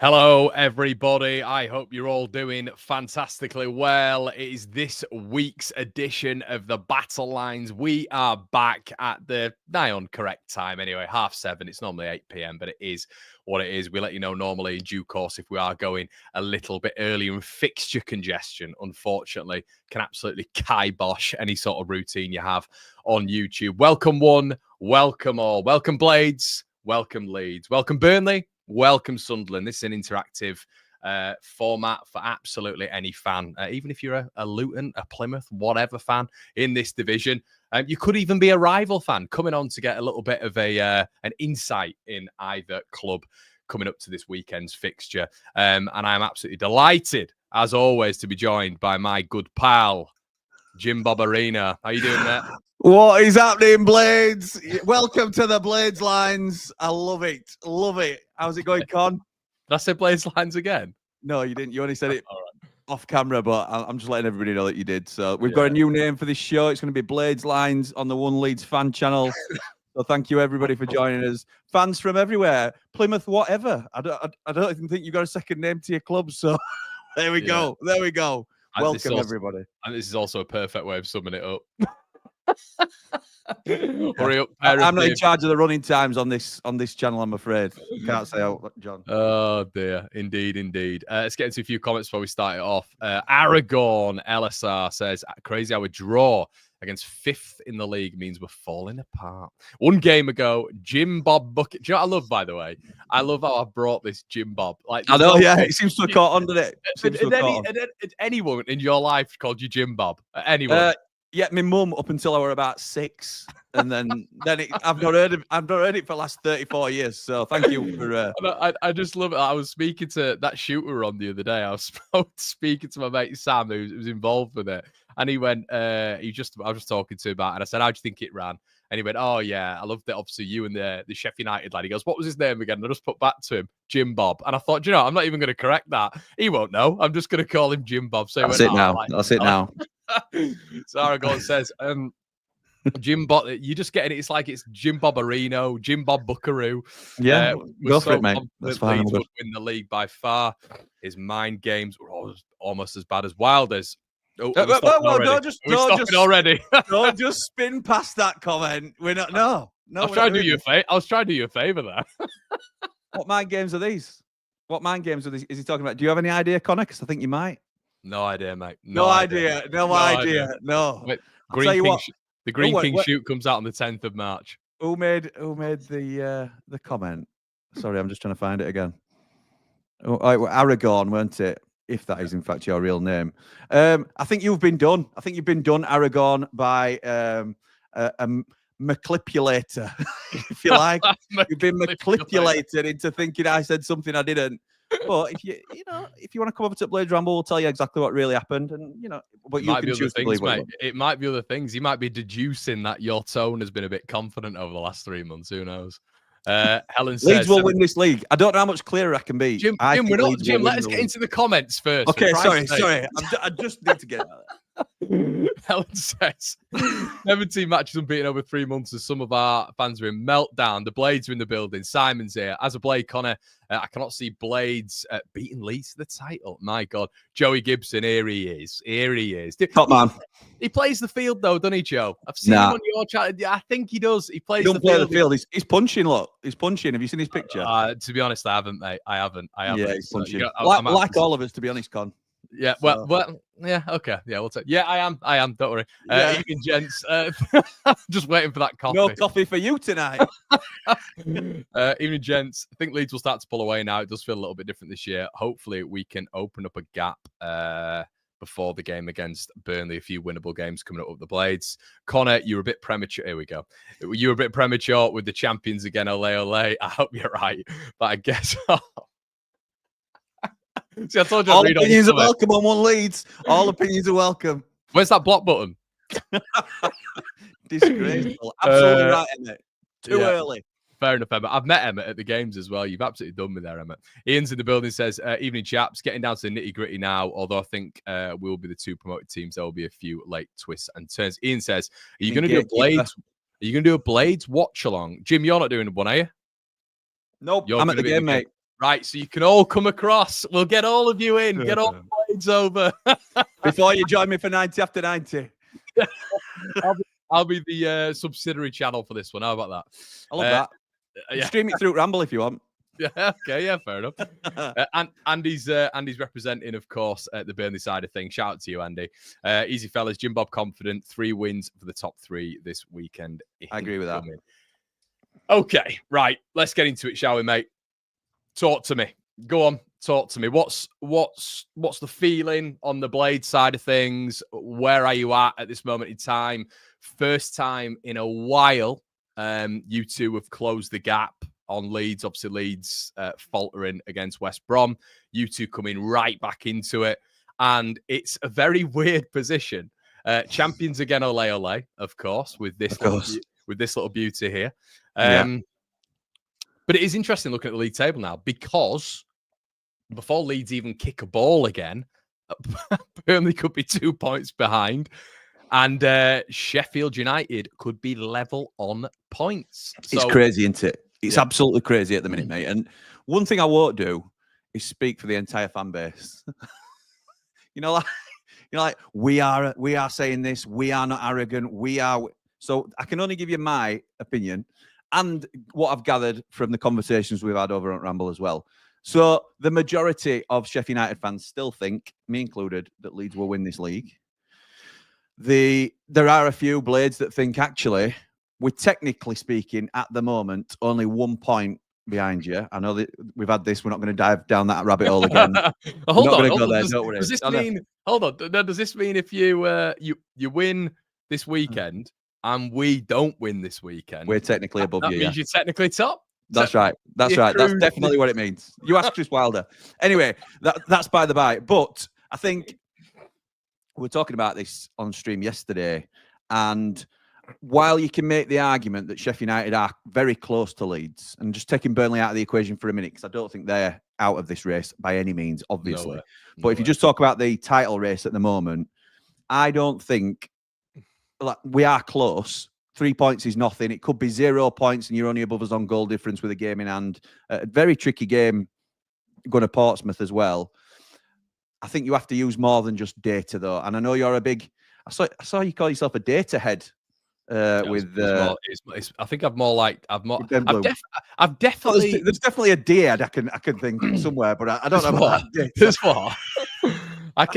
Hello, everybody. I hope you're all doing fantastically well. It is this week's edition of the Battle Lines. We are back at the nigh on correct time anyway, 7:30. It's normally 8 p.m, but it is what it is. We let you know normally in due course if we are going a little bit earlier, and fixture congestion, unfortunately, can absolutely kibosh any sort of routine you have on YouTube. Welcome one, welcome all. Welcome Blades, welcome Leeds, welcome Burnley. Welcome, Sunderland. This is an interactive format for absolutely any fan, even if you're a Luton, a Plymouth, whatever fan in this division. You could even be a rival fan coming on to get a little bit of an insight in either club coming up to this weekend's fixture. And I am absolutely delighted, as always, to be joined by my good pal, JIMBOB Arena. How you doing, mate? What is happening, Blades? Welcome to the Blades Lines. I love it. Love it. How's it going, Con? Did I say Blades Lines again? No, you didn't. You only said it off camera, but I'm just letting everybody know that you did. So we've got a new name for this show. It's going to be Blades Lines on the One Leeds fan channel. So thank you, everybody, for joining us. Fans from everywhere. Plymouth, whatever. I don't even think you've got a second name to your club. So there we go. There we go. Welcome, everybody. And this is also a perfect way of summing it up. Hurry up, I'm not in charge of the running times on this channel, I'm afraid. Can't say out, John. Oh dear, indeed. Let's get into a few comments before we start it off. Aragon LSR says, crazy how a draw against 5th in the league means we're falling apart. One game ago, JIMBOB bucket. Do you know what I love, by the way? I love how I brought this JIMBOB. Like, I know, yeah, it seems to have caught on, doesn't it? Anyone in your life called you JIMBOB? Anyone? Yeah, my mum up until I were about 6, and then I've not heard it for the last 34 years. So thank you for. I just love it. I was speaking to that shooter on the other day. I was speaking to my mate Sam, who was involved with it, and he went. I was just talking to him about it, and I said, "How do you think it ran?" And he went, "Oh yeah, I loved it. Obviously, you and the Sheffield United lad." He goes, "What was his name again?" And I just put back to him, JIMBOB. And I thought, you know, I'm not even going to correct that. He won't know. I'm just going to call him JIMBOB. So that's it now. That's it now. Sarah Gold says, JIMBOB, you're just getting it. It's like it's JIMBOB Areno, JIMBOB Buckaroo. Yeah, go for it, mate. That's fine. Leeds would win the league by far. His mind games were almost as bad as Wilder's. Don't just spin past that comment. We're not. No. I was trying to do you a favor. I was trying to do you a favor there. What mind games are these? What mind games are these? Is he talking about? Do you have any idea, Connor? Because I think you might. No idea, mate. No idea. No. Wait, the Green King shoot comes out on the 10th of March. Who made the comment? Sorry, I'm just trying to find it again. Oh, Aragon, weren't it? If that is in fact your real name. I think you've been done. Aragon, by a manipulator, if you like. You've been manipulated into thinking I said something I didn't. But if you want to come over to Blades Ramble, we'll tell you exactly what really happened, and but you can choose to believe it. It might be other things. You might be deducing that your tone has been a bit confident over the last 3 months. Who knows? Helen says Leeds will win this league. I don't know how much clearer I can be. Jim, let us get into the comments first. Okay, sorry. I just need to get out of there. Helen says 17 matches unbeaten over 3 months as some of our fans are in meltdown. The Blades are in the building. Simon's here. As a Blade Connor, I cannot see Blades beating Leeds to the title. My God. Joey Gibson, here he is. Top man. He plays the field though, doesn't he, Joe? I've seen him on your chat. I think he does. He plays the field. He's punching, look. He's punching. Have you seen his picture? To be honest, I haven't, mate. I haven't. Yeah, he's punching. Like all of us, to be honest, Con. Yeah, well, yeah, okay, yeah, we'll take. Yeah, I am. Don't worry. Evening, gents. Just waiting for that coffee. No coffee for you tonight. Evening, gents. I think Leeds will start to pull away now. It does feel a little bit different this year. Hopefully, we can open up a gap before the game against Burnley. A few winnable games coming up with the Blades. Connor, you're a bit premature. Here we go. You were a bit premature with the champions again. Ole, ole. I hope you're right, but I guess. See, I told you all opinions are welcome on One Leeds. All opinions are welcome. Where's that block button? Disgraceful. Absolutely right, Emmett. Too early. Fair enough, Emmett. I've met Emmett at the games as well. You've absolutely done me there, Emmett. Ian's in the building, says, evening, chaps. Getting down to the nitty-gritty now, although I think we'll be the 2 promoted teams. There will be a few late twists and turns. Ian says, are you going to do a Blades? Are you going to do a Blades watch-along? Jim, you're not doing one, are you? Nope. I'm at the game, mate. Right, so you can all come across. We'll get all of you in. Get all the blades over. Before you join me for 90 after 90. I'll be the subsidiary channel for this one. How about that? I love that. Yeah. Stream it through Ramble if you want. Yeah, okay, yeah, fair enough. And Andy's representing, of course, the Burnley side of things. Shout out to you, Andy. Easy fellas, JIMBOB confident. 3 wins for the top 3 this weekend. I agree with that. Okay, right. Let's get into it, shall we, mate? Talk to me. Go on, talk to me. What's the feeling on the Blade side of things? Where are you at this moment in time? First time in a while, you two have closed the gap on Leeds. Obviously, Leeds faltering against West Brom. You two coming right back into it. And it's a very weird position. Champions again, ole ole, of course, with this little beauty here. But it is interesting looking at the league table now, because before Leeds even kick a ball again, Burnley could be 2 points behind. And Sheffield United could be level on points. It's crazy, isn't it? It's absolutely crazy at the minute, mate. And one thing I won't do is speak for the entire fan base. Like we are saying this. We are not arrogant. We are. So I can only give you my opinion and what I've gathered from the conversations we've had over at Ramble as well. So the majority of Sheffield United fans still think, me included, that Leeds will win this league. There are a few Blades that think, actually, we're technically speaking, at the moment, only 1 point behind you. I know that we've had this. We're not going to dive down that rabbit hole again. Hold on. Does this mean? Hold on. Does this mean if you win this weekend and we don't win this weekend, we're technically above you? That means you're technically top. That's right. That's right. That's definitely what it means. You ask Chris Wilder. Anyway, that's by the by. But I think we were talking about this on stream yesterday, and while you can make the argument that Sheffield United are very close to Leeds, and just taking Burnley out of the equation for a minute, because I don't think they're out of this race by any means, obviously. But if you just talk about the title race at the moment, I don't think we are close. 3 points is nothing. It could be 0 points and you're only above us on goal difference with a game in hand. A very tricky game going to Portsmouth as well. I think you have to use more than just data, though. And I know you're a big... I saw you call yourself a data head. I think I've definitely... There's definitely a D-head I can think somewhere, but I don't know about that. There's what? I've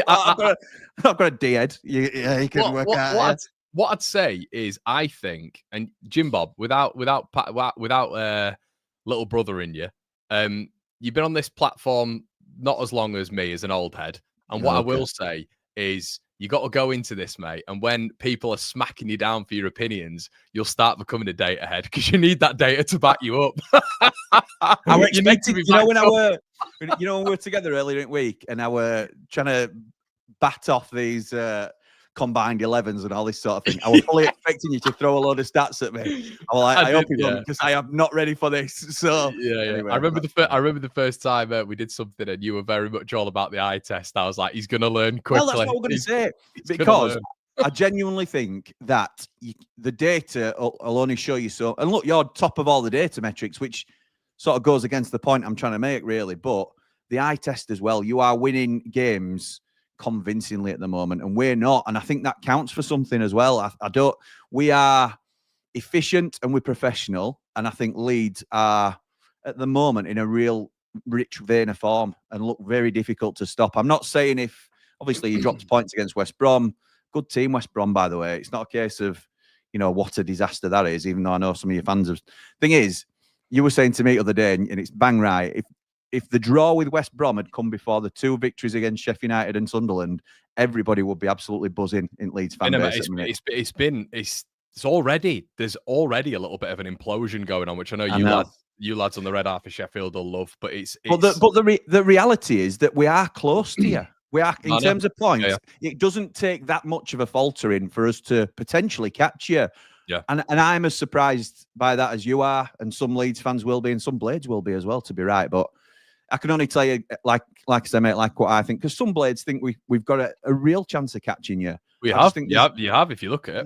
got a D-head. You can work out. What I'd say is, I think, and JIMBOB, without little brother in you, you've been on this platform not as long as me, as an old head. And what I will say is, you got to go into this, mate. And when people are smacking you down for your opinions, you'll start becoming a data head, because you need that data to back you up. I expected, when we were together earlier in the week, and I were trying to bat off these combined 11s and all this sort of thing. I was fully expecting you to throw a load of stats at me. I hope you don't, because I am not ready for this. So anyway, I remember the first time we did something, and you were very much all about the eye test. I was like, he's going to learn quickly. Well, that's what we're going to say, because I genuinely think that the data will only show you so. And look, you're top of all the data metrics, which sort of goes against the point I'm trying to make, really. But the eye test as well. You are winning games convincingly at the moment, and we're not, and I think that counts for something as well. We are efficient and we're professional, and I think Leeds are at the moment in a real rich vein of form and look very difficult to stop. I'm not saying, if obviously you dropped points against West Brom, good team West Brom, by the way. It's not a case of, what a disaster that is, even though I know some of your fans have. Thing is, you were saying to me the other day, and it's bang right, if the draw with West Brom had come before the 2 victories against Sheffield United and Sunderland, everybody would be absolutely buzzing in Leeds fan base. There's already a little bit of an implosion going on, which I know you lads on the red half of Sheffield will love. But the reality is that we are close to you. We are, in terms of points. It doesn't take that much of a faltering for us to potentially catch you. Yeah. And I'm as surprised by that as you are, and some Leeds fans will be, and some Blades will be as well, to be right. But I can only tell you, like I say, mate, like what I think, because some Blades think we've got a real chance of catching you. You have if you look at it.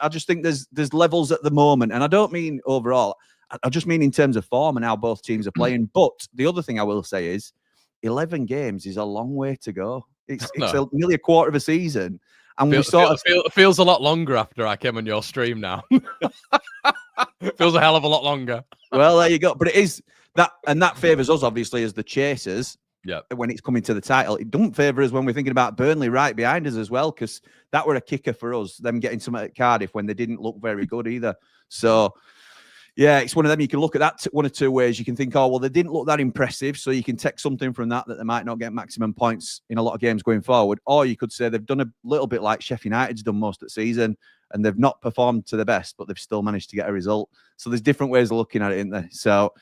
I just think there's levels at the moment, and I don't mean overall. I just mean in terms of form and how both teams are playing. But the other thing I will say is 11 games is a long way to go. It's nearly a quarter of a season. And feels a lot longer after I came on your stream now. Feels a hell of a lot longer. Well, there you go. But it is that, and that favours us, obviously, as the chasers. Yeah. When it's coming to the title, it doesn't favour us when we're thinking about Burnley right behind us as well, because that were a kicker for us, them getting something at Cardiff when they didn't look very good either. So, yeah, it's one of them. You can look at that one or two ways. You can think, oh, well, they didn't look that impressive, so you can take something from that they might not get maximum points in a lot of games going forward. Or you could say they've done a little bit like Sheffield United's done most of the season, and they've not performed to the best, but they've still managed to get a result. So there's different ways of looking at it, isn't there? So,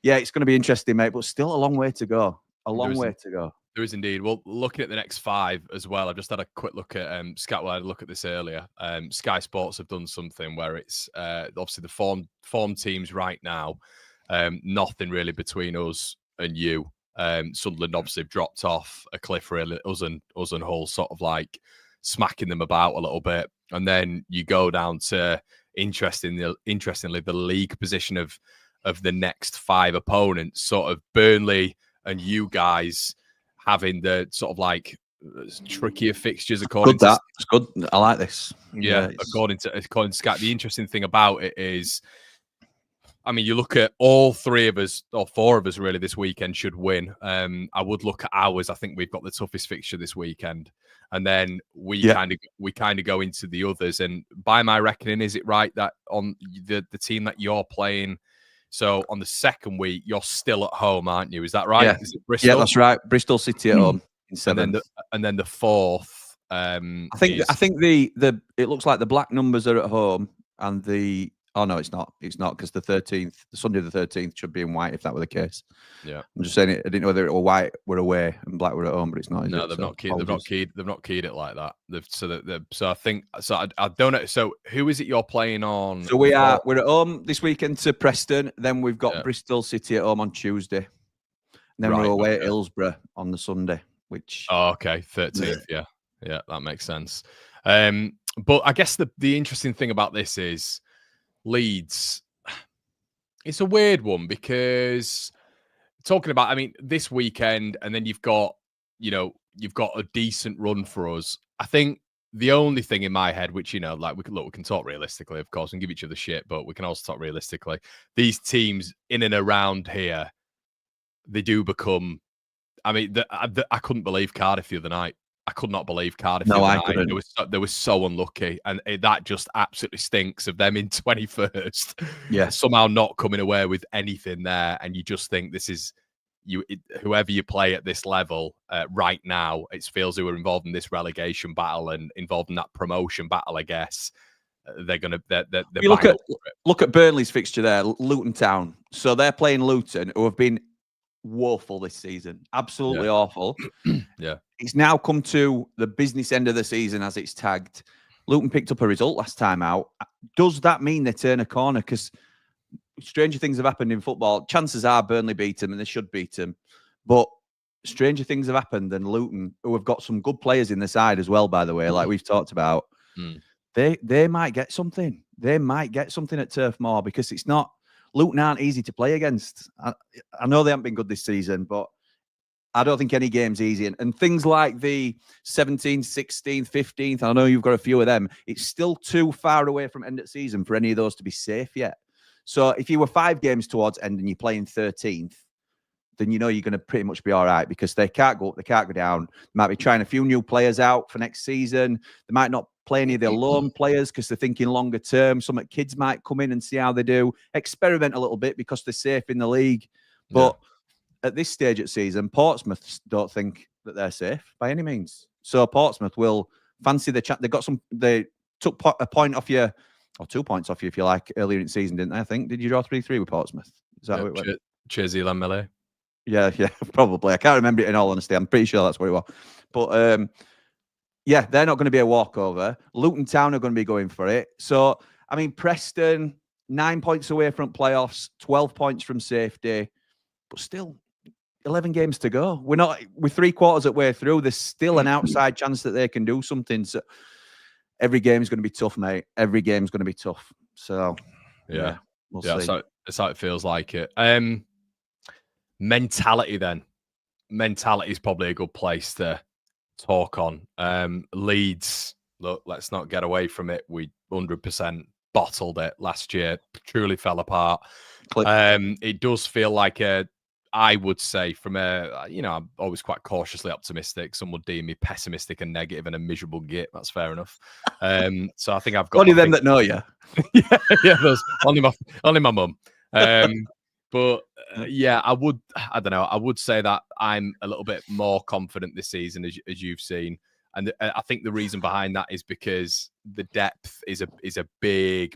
yeah, it's going to be interesting, mate, but still a long way to go. A long way to go. There is indeed. Well, looking at the next 5 as well, I just had a quick look at Sky. Well, I had a look at this earlier. Sky Sports have done something where it's obviously the form teams right now. Nothing really between us and you. Sunderland obviously have dropped off a cliff. Really, us and Hull sort of like smacking them about a little bit, and then you go down to interestingly the league position of the next 5 opponents. Sort of Burnley and you guys having the sort of like trickier fixtures according to it's good. I like this. Yeah, according to Sky. The interesting thing about it is, I mean, you look at all 3 of us or 4 of us really this weekend should win. I would look at ours. I think we've got the toughest fixture this weekend, and then we kind of go into the others. And by my reckoning, is it right that on the team that you're playing? So on the second week, you're still at home, aren't you? Is that right? Yeah, is it Bristol? Yeah, that's right. Bristol City at home in 7th. And then the 4th. I think the it looks like the black numbers are at home, and the no, it's not. It's not, because the 13th, the Sunday the 13th, should be in white if that were the case. Yeah, I'm just saying it. I didn't know whether it were white were away and black were at home, but it's not. No, they've not keyed it like that. So I think so. I don't know. So who is it you're playing on? So we're at home this weekend to Preston. Then we've got Bristol City at home on Tuesday. And then we're away at Hillsborough on the Sunday. Which 13th. Yeah, that makes sense. But I guess the interesting thing about this is Leeds. It's a weird one because talking about, I mean, this weekend, and then you've got a decent run for us. I think the only thing in my head, which, like we can talk realistically, of course, and give each other shit, but we can also talk realistically. These teams in and around here, they do become. I mean, I couldn't believe Cardiff the other night. I could not believe Cardiff. No, I couldn't. They were so unlucky, and that just absolutely stinks of them in 21st. Yeah, somehow not coming away with anything there, and you just think this is whoever you play at this level right now. It feels who are involved in this relegation battle and involved in that promotion battle. I guess they're gonna. You look at Burnley's fixture there, Luton Town. So they're playing Luton, who have been woeful this season, absolutely awful. Yeah. It's now come to the business end of the season, as it's tagged. Luton picked up a result last time out. Does that mean they turn a corner? Because stranger things have happened in football. Chances are Burnley beat them, and they should beat them. But stranger things have happened, and Luton, who have got some good players in the side as well, by the way, like we've talked about, they might get something. They might get something at Turf Moor, because it's not. Luton aren't easy to play against. I know they haven't been good this season, but I don't think any game's easy. And things like the 17th, 16th, 15th, I know you've got a few of them, it's still too far away from end of season for any of those to be safe yet. So if you were 5 games towards end and you're playing 13th, then you're going to pretty much be all right, because they can't go up, they can't go down. They might be trying a few new players out for next season. They might not play any of their loan players because they're thinking longer term. Some kids might come in and see how they do, experiment a little bit because they're safe in the league. But at this stage of season, Portsmouth don't think that they're safe by any means. So Portsmouth will fancy the chat. They took a point off you, or 2 points off you, if you like, earlier in the season, didn't they? I think. Did you draw 3-3 with Portsmouth? Is that how it went? Cheers, Elan Melee. Yeah, probably. I can't remember it in all honesty. I'm pretty sure that's what it was. But yeah, they're not going to be a walkover. Luton Town are going to be going for it. So, I mean, Preston, 9 points away from playoffs, 12 points from safety, but still 11 games to go. We're 3/4 of the way through. There's still an outside chance that they can do something. So every game's going to be tough, mate. Every game's going to be tough. So, yeah. We'll see. So That's how it feels like it. Mentality then. Mentality is probably a good place to talk on. Leeds, look, let's not get away from it. We 100% bottled it last year. Truly fell apart. It does feel like I would say from I'm always quite cautiously optimistic. Some would deem me pessimistic and negative and a miserable git. That's fair enough. So I think I've got only them that know you. yeah, those only my mum. But yeah, I don't know. I would say that I'm a little bit more confident this season, as you've seen. And I think the reason behind that is because the depth is a big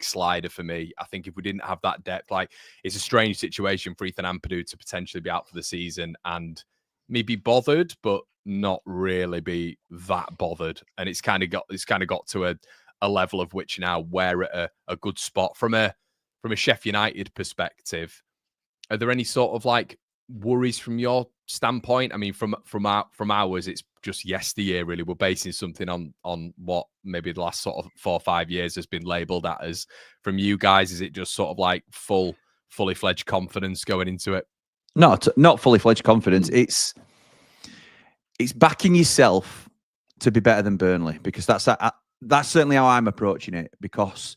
slider for me. I think if we didn't have that depth, like it's a strange situation for Ethan Ampadu to potentially be out for the season and me be bothered, but not really be that bothered. And it's kind of got to a level of which now we're at a good spot from a Sheffield United perspective. Are there any sort of like worries from your standpoint? I mean, from ours, it's just yesteryear really. We're basing something on what maybe the last sort of 4 or 5 years has been labelled at as. From you guys, is it just sort of like fully fledged confidence going into it? Not fully fledged confidence. It's backing yourself to be better than Burnley, because that's certainly how I'm approaching it. Because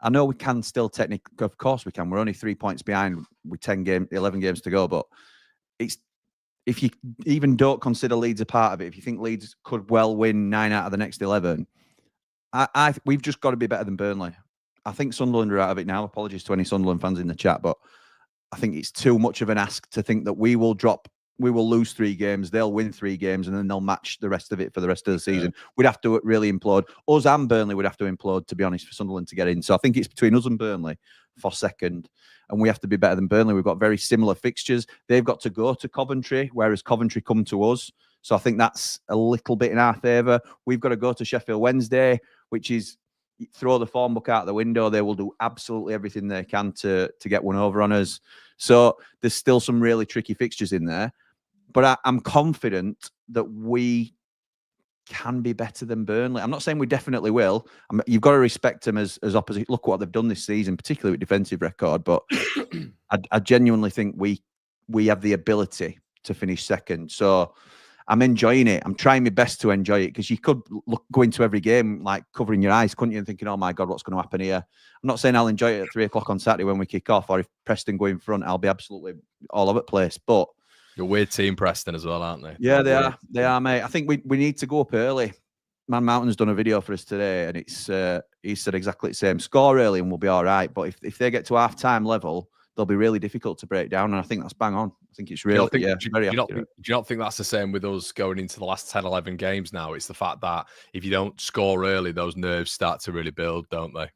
I know we can still technically, of course we can. We're only 3 points behind with 11 games to go. But if you even don't consider Leeds a part of it, if you think Leeds could well win 9 out of the next 11, we've just got to be better than Burnley. I think Sunderland are out of it now. Apologies to any Sunderland fans in the chat, but I think it's too much of an ask to think that we will lose 3 games, they'll win 3 games, and then they'll match the rest of it for the rest of the season. Yeah. We'd have to really implode. Us and Burnley would have to implode, to be honest, for Sunderland to get in. So I think it's between us and Burnley for second, and we have to be better than Burnley. We've got very similar fixtures. They've got to go to Coventry, whereas Coventry come to us. So I think that's a little bit in our favour. We've got to go to Sheffield Wednesday, which is throw the form book out the window. They will do absolutely everything they can to get one over on us. So there's still some really tricky fixtures in there. But I'm confident that we can be better than Burnley. I'm not saying we definitely will. You've got to respect them as opposite. Look what they've done this season, particularly with defensive record. But I genuinely think we have the ability to finish second. So I'm enjoying it. I'm trying my best to enjoy it, because you could go into every game like covering your eyes, couldn't you, and thinking, oh my God, what's going to happen here? I'm not saying I'll enjoy it at 3 o'clock on Saturday when we kick off, or if Preston go in front, I'll be absolutely all over the place. But you're a weird team, Preston, as well, aren't they? Yeah, they are. They are, mate. I think we need to go up early. Man Mountain's done a video for us today, and it's he said exactly the same. Score early and we'll be all right. But if they get to half-time level, they'll be really difficult to break down. And I think that's bang on. I think it's really, do you not think that's the same with us going into the last 10, 11 games now? It's the fact that if you don't score early, those nerves start to really build, don't they?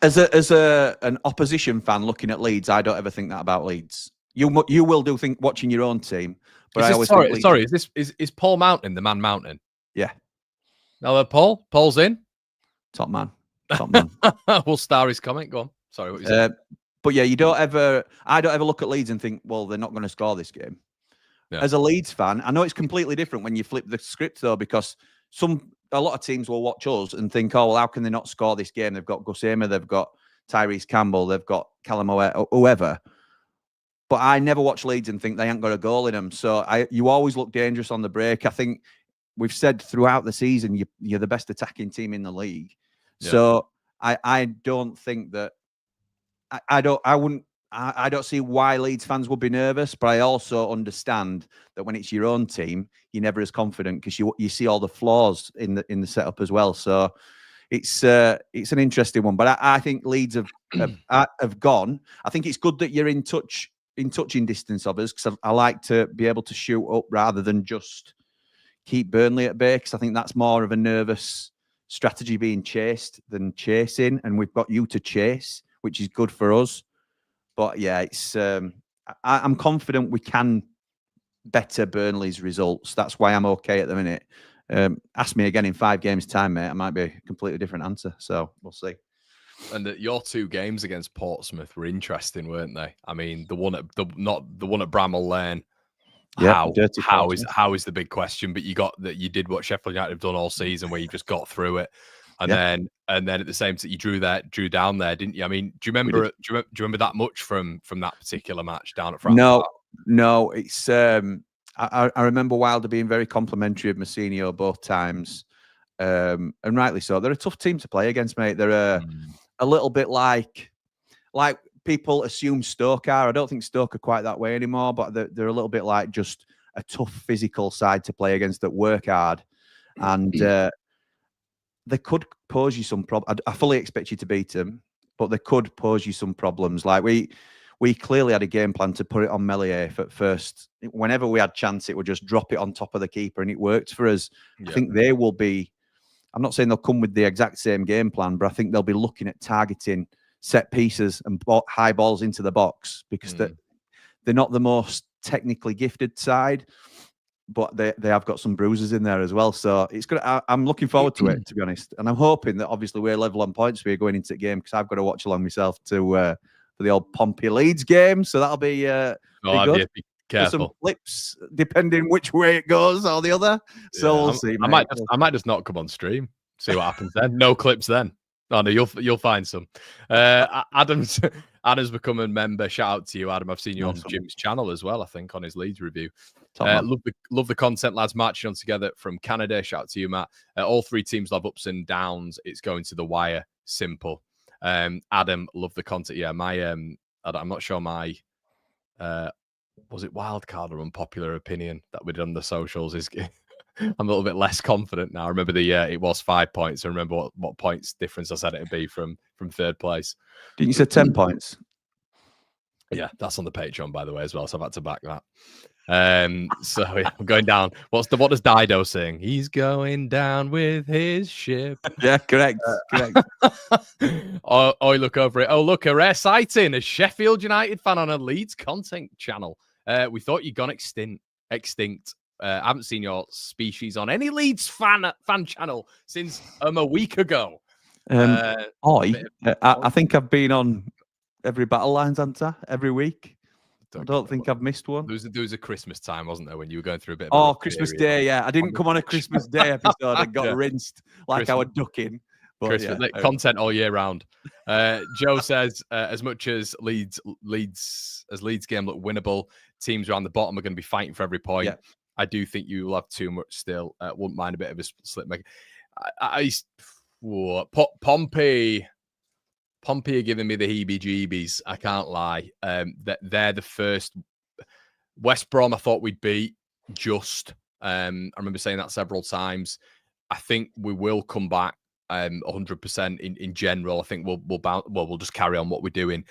As an opposition fan looking at Leeds, I don't ever think that about Leeds. You will do think watching your own team, but I always think Leeds. Is Paul Mountain the Man Mountain? Yeah. No, Paul's in. Top man. We'll star his comment. Go on. Sorry, what you said. But yeah, I don't ever look at Leeds and think, well, they're not going to score this game. Yeah. As a Leeds fan, I know it's completely different when you flip the script though, because a lot of teams will watch us and think, oh, well, how can they not score this game? They've got Gusema, they've got Tyrese Campbell, they've got Callum O'Hare, whoever. But I never watch Leeds and think they ain't got a goal in them. So you always look dangerous on the break. I think we've said throughout the season, you're the best attacking team in the league. Yeah. So I don't think that I don't see why Leeds fans would be nervous, but I also understand that when it's your own team, you're never as confident because you see all the flaws in the setup as well. So it's an interesting one. But I think Leeds have gone. I think it's good that you're in touching distance of us, because I like to be able to shoot up rather than just keep Burnley at bay, because I think that's more of a nervous strategy, being chased than chasing, and we've got you to chase, which is good for us. But yeah, it's I'm confident we can better Burnley's results. That's why I'm okay at the minute. Ask me again in 5 games' time, mate. I might be a completely different answer. So we'll see. And your 2 games against Portsmouth were interesting, weren't they? I mean, the one at Bramall Lane. How is the big question? But you did what Sheffield United have done all season, where you just got through it. And then at the same time, you drew down there, didn't you? I mean, do you remember? Do you remember that much from that particular match down at Fratton Park? No. It's I remember Wilder being very complimentary of Mousinho both times, and rightly so. They're a tough team to play against, mate. They're a little bit like people assume Stoke are. I don't think Stoke are quite that way anymore, but they're a little bit like just a tough physical side to play against that work hard, and they could pose you some problems. I fully expect you to beat them, but they could pose you some problems. Like we clearly had a game plan to put it on Melier at first. Whenever we had chance, it would just drop it on top of the keeper, and it worked for us. Yeah. I think they will be. I'm not saying they'll come with the exact same game plan, but I think they'll be looking at targeting set pieces and high balls into the box because they're not the most technically gifted side, but they have got some bruises in there as well. So it's good. I'm looking forward to it, to be honest. And I'm hoping that obviously we're level on points. We're going into the game because I've got to watch along myself to for the old Pompey Leeds game. So that'll be good. Be careful. Some flips depending which way it goes or the other. So we'll see. Mate. I might just not come on stream. See what happens then. No clips then. Oh no, you'll find some. Adam's become a member. Shout out to you, Adam. I've seen you on Jim's channel as well. I think on his Leeds review. Love the content, lads. Marching on together from Canada. Shout out to you, Matt. All three teams have ups and downs. It's going to the wire. Simple. Adam, love the content. Yeah, I'm not sure my was it wildcard or unpopular opinion that we did on the socials is. I'm a little bit less confident now. I remember it was 5 points. I remember what points difference I said it'd be from third place. Didn't you say 10 points? Yeah, that's on the Patreon, by the way, as well. So I've had to back that. So yeah, I'm going down. What does Dido sing? He's going down with his ship. Yeah, correct. I look over it. Oh, look, a rare sighting. A Sheffield United fan on a Leeds content channel. We thought you'd gone extinct. I haven't seen your species on any Leeds fan channel since a week ago. I think I've been on every Battle Lines answer every week. I don't think I've missed one. There was a Christmas time, wasn't there, when you were going through a bit of Christmas Day, yeah. I didn't come on a Christmas Day episode and got rinsed like I was ducking. But content all year round. Joe says, as much as Leeds game look winnable, teams around the bottom are going to be fighting for every point. Yeah. I do think you will have too much still. Wouldn't mind a bit of a slip maker. Pompey are giving me the heebie-jeebies. I can't lie. They're the first. West Brom I thought we'd beat just. I remember saying that several times. I think we will come back 100% in general. I think we'll just carry on what we're doing.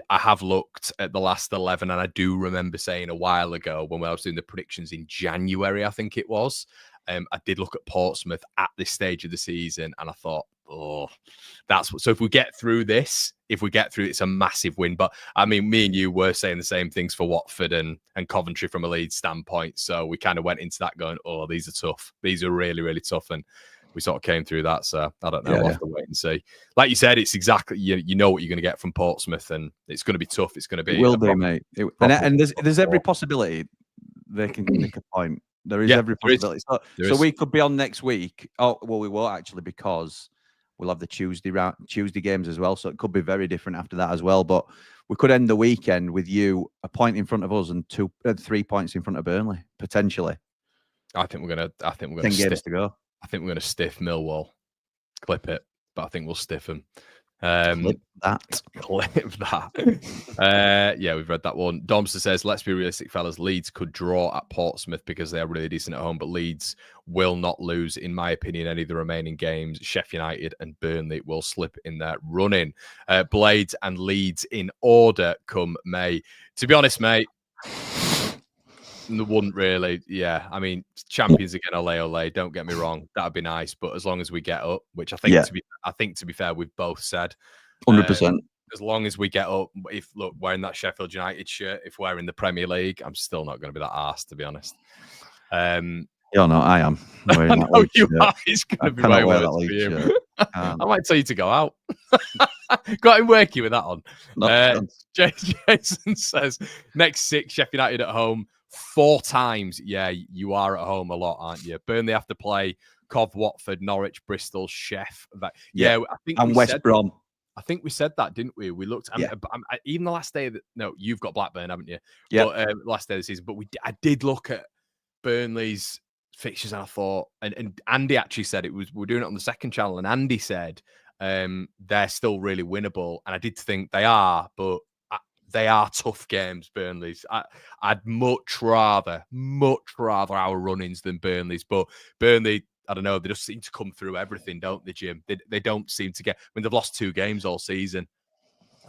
I have looked at the last 11, and I do remember saying a while ago when I was doing the predictions in January, I think it was, I did look at Portsmouth at this stage of the season, and I thought, so if we get through this, it's a massive win. But I mean, me and you were saying the same things for Watford and Coventry from a Leeds standpoint. So we kind of went into that going, these are tough. These are really, really tough. And we sort of came through that, so I don't know. We'll have to wait and see. Like you said, it's exactly you know what you're going to get from Portsmouth, and it's going to be tough. It's going to be. It will be, mate. And there's every possibility they can make a point. There is every possibility. So we could be on next week. Oh well, we won't actually because we'll have the Tuesday games as well. So it could be very different after that as well. But we could end the weekend with you a point in front of us and 3 points in front of Burnley potentially. I think we're gonna 10 games to go. I think we're going to stiff Millwall. Clip it, but I think we'll stiff them. Clip that. Yeah, we've read that one. Domster says, let's be realistic, fellas. Leeds could draw at Portsmouth because they are really decent at home, but Leeds will not lose, in my opinion, any of the remaining games. Sheffield United and Burnley will slip in their running. Blades and Leeds in order come May. To be honest, mate, wouldn't really. Yeah, I mean, champions again, ole. Don't get me wrong, that'd be nice. But as long as we get up, which I think to be fair, we've both said 100%. As long as we get up, wearing that Sheffield United shirt, if we're in the Premier League, I'm still not going to be that arsed, to be honest. Yeah, no, I am. I know you are. It's going to be way worse for you. I might tell you to go out. Got him working with that on. Jason says, next 6, Sheffield United at home 4 times. Yeah, you are at home a lot, aren't you? Burnley have to play Cov, Watford, Norwich, Bristol, Sheff. Yeah. I think and West Brom. I think we said that, didn't we? We looked. Yeah. Even the last day. No, you've got Blackburn, haven't you? Yeah. But last day of the season. But I did look at Burnley's fixtures, and I thought, and Andy actually said we're doing it on the second channel, and Andy said they're still really winnable, and I did think they are, but they are tough games. Burnley's. I'd much rather our run-ins than Burnley's, but Burnley, I don't know. They just seem to come through everything, don't they, Jim? They don't seem to get. I mean, they've lost 2 games all season.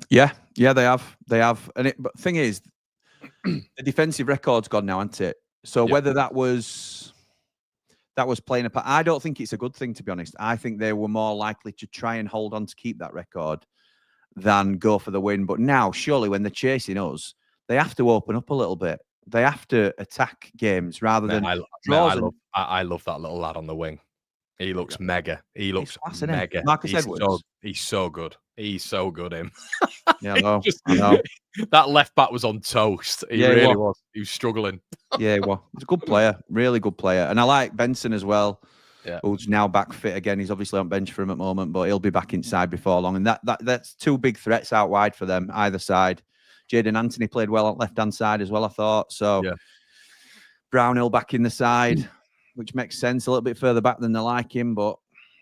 Yeah, they have. But the thing is, the defensive record's gone now, hasn't it? So whether that was playing a part, I don't think it's a good thing, to be honest. I think they were more likely to try and hold on to keep that record than go for the win. But now, surely, when they're chasing us, they have to open up a little bit. They have to attack games rather than draws. I love that little lad on the wing. He looks mega. He looks mega. Marcus Edwards. He's so good. He's so good, him. Yeah, I know. That left back was on toast. He really was. He was struggling. Yeah, well, he's a good player. Really good player. And I like Benson as well, who's now back fit again. He's obviously on bench for him at the moment, but he'll be back inside before long. And that's 2 big threats out wide for them, either side. Jadon Anthony played well on left-hand side as well, I thought. So Brownhill back in the side, which makes sense, a little bit further back than they like him, but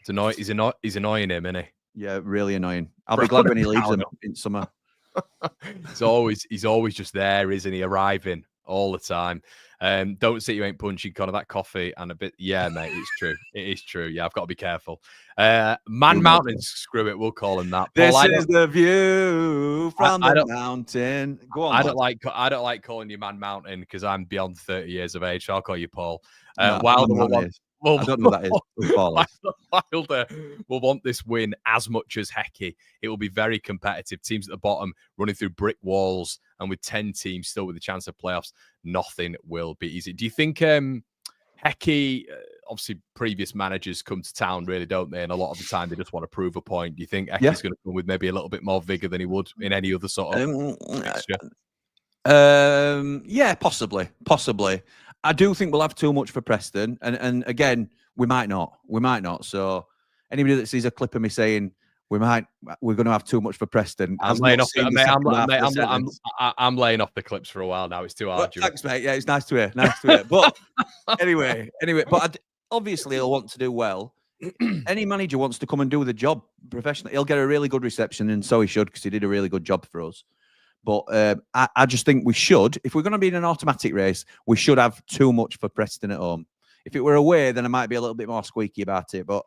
he's annoying him, isn't he? Yeah, really annoying. I'll be glad when he leaves them in summer. He's always just there, isn't he? Arriving all the time. Don't say you ain't punching, Connor. That coffee and a bit. Yeah, mate, it's true. It is true. Yeah, I've got to be careful. Man Mountain, screw it. We'll call him that. This is the view from the mountain. Go on. I don't like calling you Man Mountain because I'm beyond 30 years of age. So I'll call you Paul. I don't know what that is. Wilder will want this win as much as Hecky. It will be very competitive. Teams at the bottom running through brick walls, and with 10 teams still with a chance of playoffs, nothing will be easy. Do you think Hecky, obviously previous managers come to town, really, don't they? And a lot of the time they just want to prove a point. Do you think Hecky's going to come with maybe a little bit more vigor than he would in any other sort of fixture? Yeah, possibly. I do think we'll have too much for Preston, and again, we might not. So anybody that sees a clip of me saying we're going to have too much for Preston, I'm laying off the clips for a while now. It's too hard. Thanks, mate. Yeah, it's nice to hear. But anyway, but obviously he'll want to do well. Any manager wants to come and do the job professionally. He'll get a really good reception, and so he should, because he did a really good job for us. But I just think we should, if we're going to be in an automatic race, we should have too much for Preston at home. If it were away, then I might be a little bit more squeaky about it. But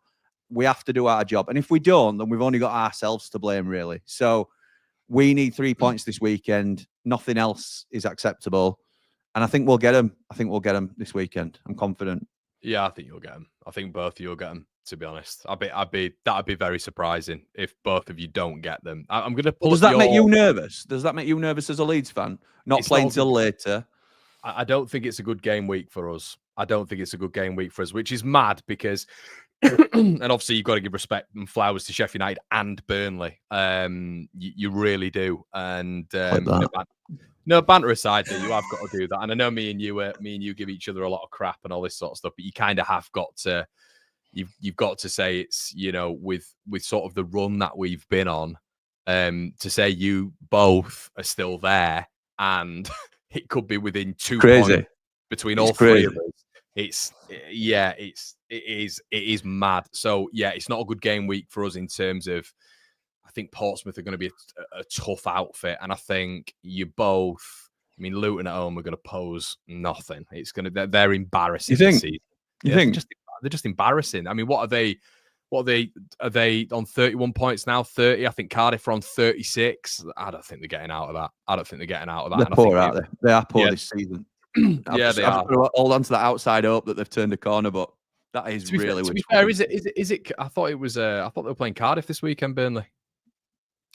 we have to do our job. And if we don't, then we've only got ourselves to blame, really. So we need 3 points this weekend. Nothing else is acceptable. And I think we'll get them. This weekend. I'm confident. Yeah, I think you'll get them. I think both of you will get them. To be honest, that'd be very surprising if both of you don't get them. I'm going to pull. Does that make you nervous? Does that make you nervous as a Leeds fan? Not playing till later. I don't think it's a good game week for us. Which is mad because, and obviously you've got to give respect and flowers to Sheffield United and Burnley. You really do. And no, banter aside, though, you have got to do that. And I know me and you give each other a lot of crap and all this sort of stuff, but you kind of have got to. You've got to say it's, with sort of the run that we've been on, to say you both are still there and it could be within 2 points between all three of us. It is mad. So yeah, it's not a good game week for us in terms of, I think Portsmouth are going to be a tough outfit. And I think Luton at home are going to pose nothing. They're embarrassing. You think? You think? They're just embarrassing. I mean, what are they? Are they on 31 points now? 30? I think Cardiff are on 36. I don't think they're getting out of that. They're poor, aren't they? They are poor this season. They are. Hold on to that outside hope that they've turned a corner, but that is really. To be fair, is it? I thought it was. I thought they were playing Cardiff this weekend, Burnley.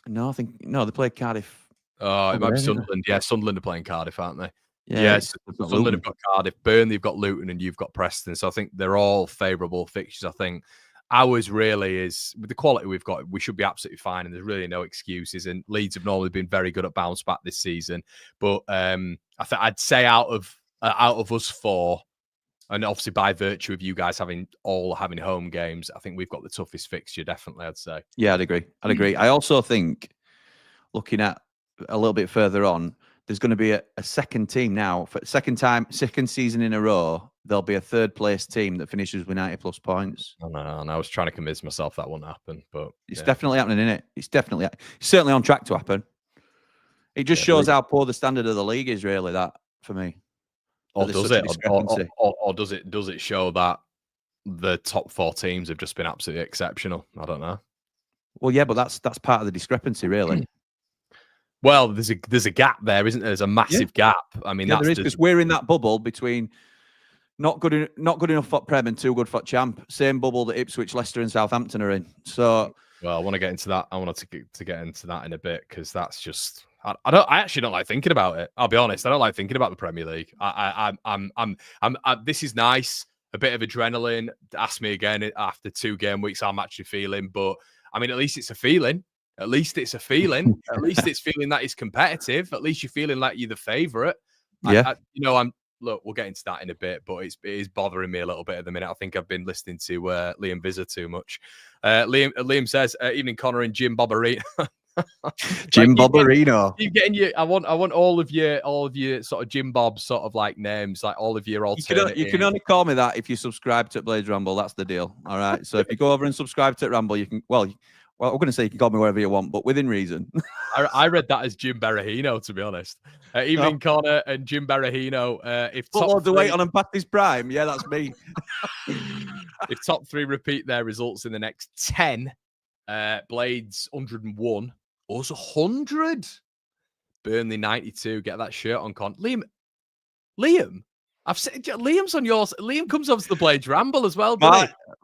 No, they played Cardiff. Oh, it might be Sunderland. Yeah, Sunderland are playing Cardiff, aren't they? Yes, Sunderland have got Cardiff, Burnley have got Luton, and you've got Preston. So I think they're all favourable fixtures. I think ours really is, with the quality we've got, we should be absolutely fine, and there's really no excuses. And Leeds have normally been very good at bounce back this season. But I'd say out of us four, And obviously, by virtue of you guys having home games, I think we've got the toughest fixture, definitely, I'd say. Yeah, I'd agree. I also think, looking at a little bit further on, there's going to be a second team now. For second season in a row, there'll be a third place team that finishes with 90+ points. I know, and I was trying to convince myself that wouldn't happen, but it's definitely happening, isn't it? It's certainly on track to happen. It just shows how poor the standard of the league is, really, that, for me. Or does it? Or does it show that the top 4 teams have just been absolutely exceptional? I don't know. Well, yeah, but that's part of the discrepancy, really. Well, there's a gap there, isn't there? There's a massive gap. I mean, there is, because we're in that bubble between not good enough for Prem and too good for Champ. Same bubble that Ipswich, Leicester, and Southampton are in. So, well, I want to get into that. I want to get into that in a bit, because that's just. I actually don't like thinking about it. I'll be honest. I don't like thinking about the Premier League. This is nice. A bit of adrenaline. Ask me again after 2 game weeks how I'm actually feeling. But I mean, at least it's a feeling. At least it's a feeling. At least it's feeling that it's competitive. At least you're feeling like you're the favourite. Yeah. Look, we'll get into that in a bit, but it is bothering me a little bit at the minute. I think I've been listening to Liam Vizza too much. Liam says, evening Connor and JIMBOB Arena. JIMBOB Arena. You getting your? I want all of your sort of JIMBOB sort of like names, like all of your alternative. You can only call me that if you subscribe to Blades Ramble. That's the deal. All right. So if you go over and subscribe to Ramble, you can. Well, I'm going to say you can call me whatever you want, but within reason. I read that as Jim Berahino, to be honest. Evening Connor and Jim Berahino. If top the weight on and past his prime, yeah, that's me. If top 3 repeat their results in the next 10, Blades 101, us 100, Burnley 92. Get that shirt on, Con. Liam. I've said Liam's on yours. Liam comes over to the Blades Ramble as well.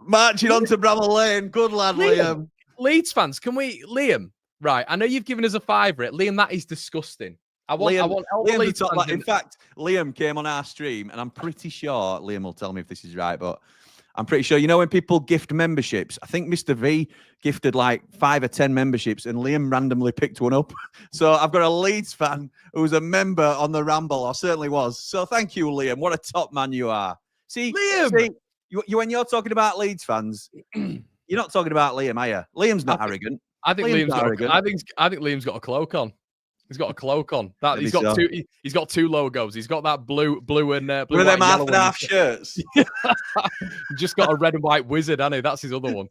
Marching on to Bramall Lane. Good lad, Liam. Leeds fans, can we, Liam? Right, I know you've given us a favourite, Liam. That is disgusting. I want all the Leeds fans. In fact, Liam came on our stream, and I'm pretty sure Liam will tell me if this is right, but I'm pretty sure, when people gift memberships, I think Mr. V gifted like 5 or 10 memberships, and Liam randomly picked one up. So I've got a Leeds fan who's a member on the Ramble, or certainly was. So thank you, Liam. What a top man you are. See, Liam, when you're talking about Leeds fans, you're not talking about Liam, are you? Liam's not arrogant. I think Liam's not arrogant. I think Liam's got a cloak on. He's got a cloak on. That he's got two. He's got 2 logos. He's got that blue and blue. One of them half and half shirts. He's just got a red and white wizard, hasn't he? That's his other one.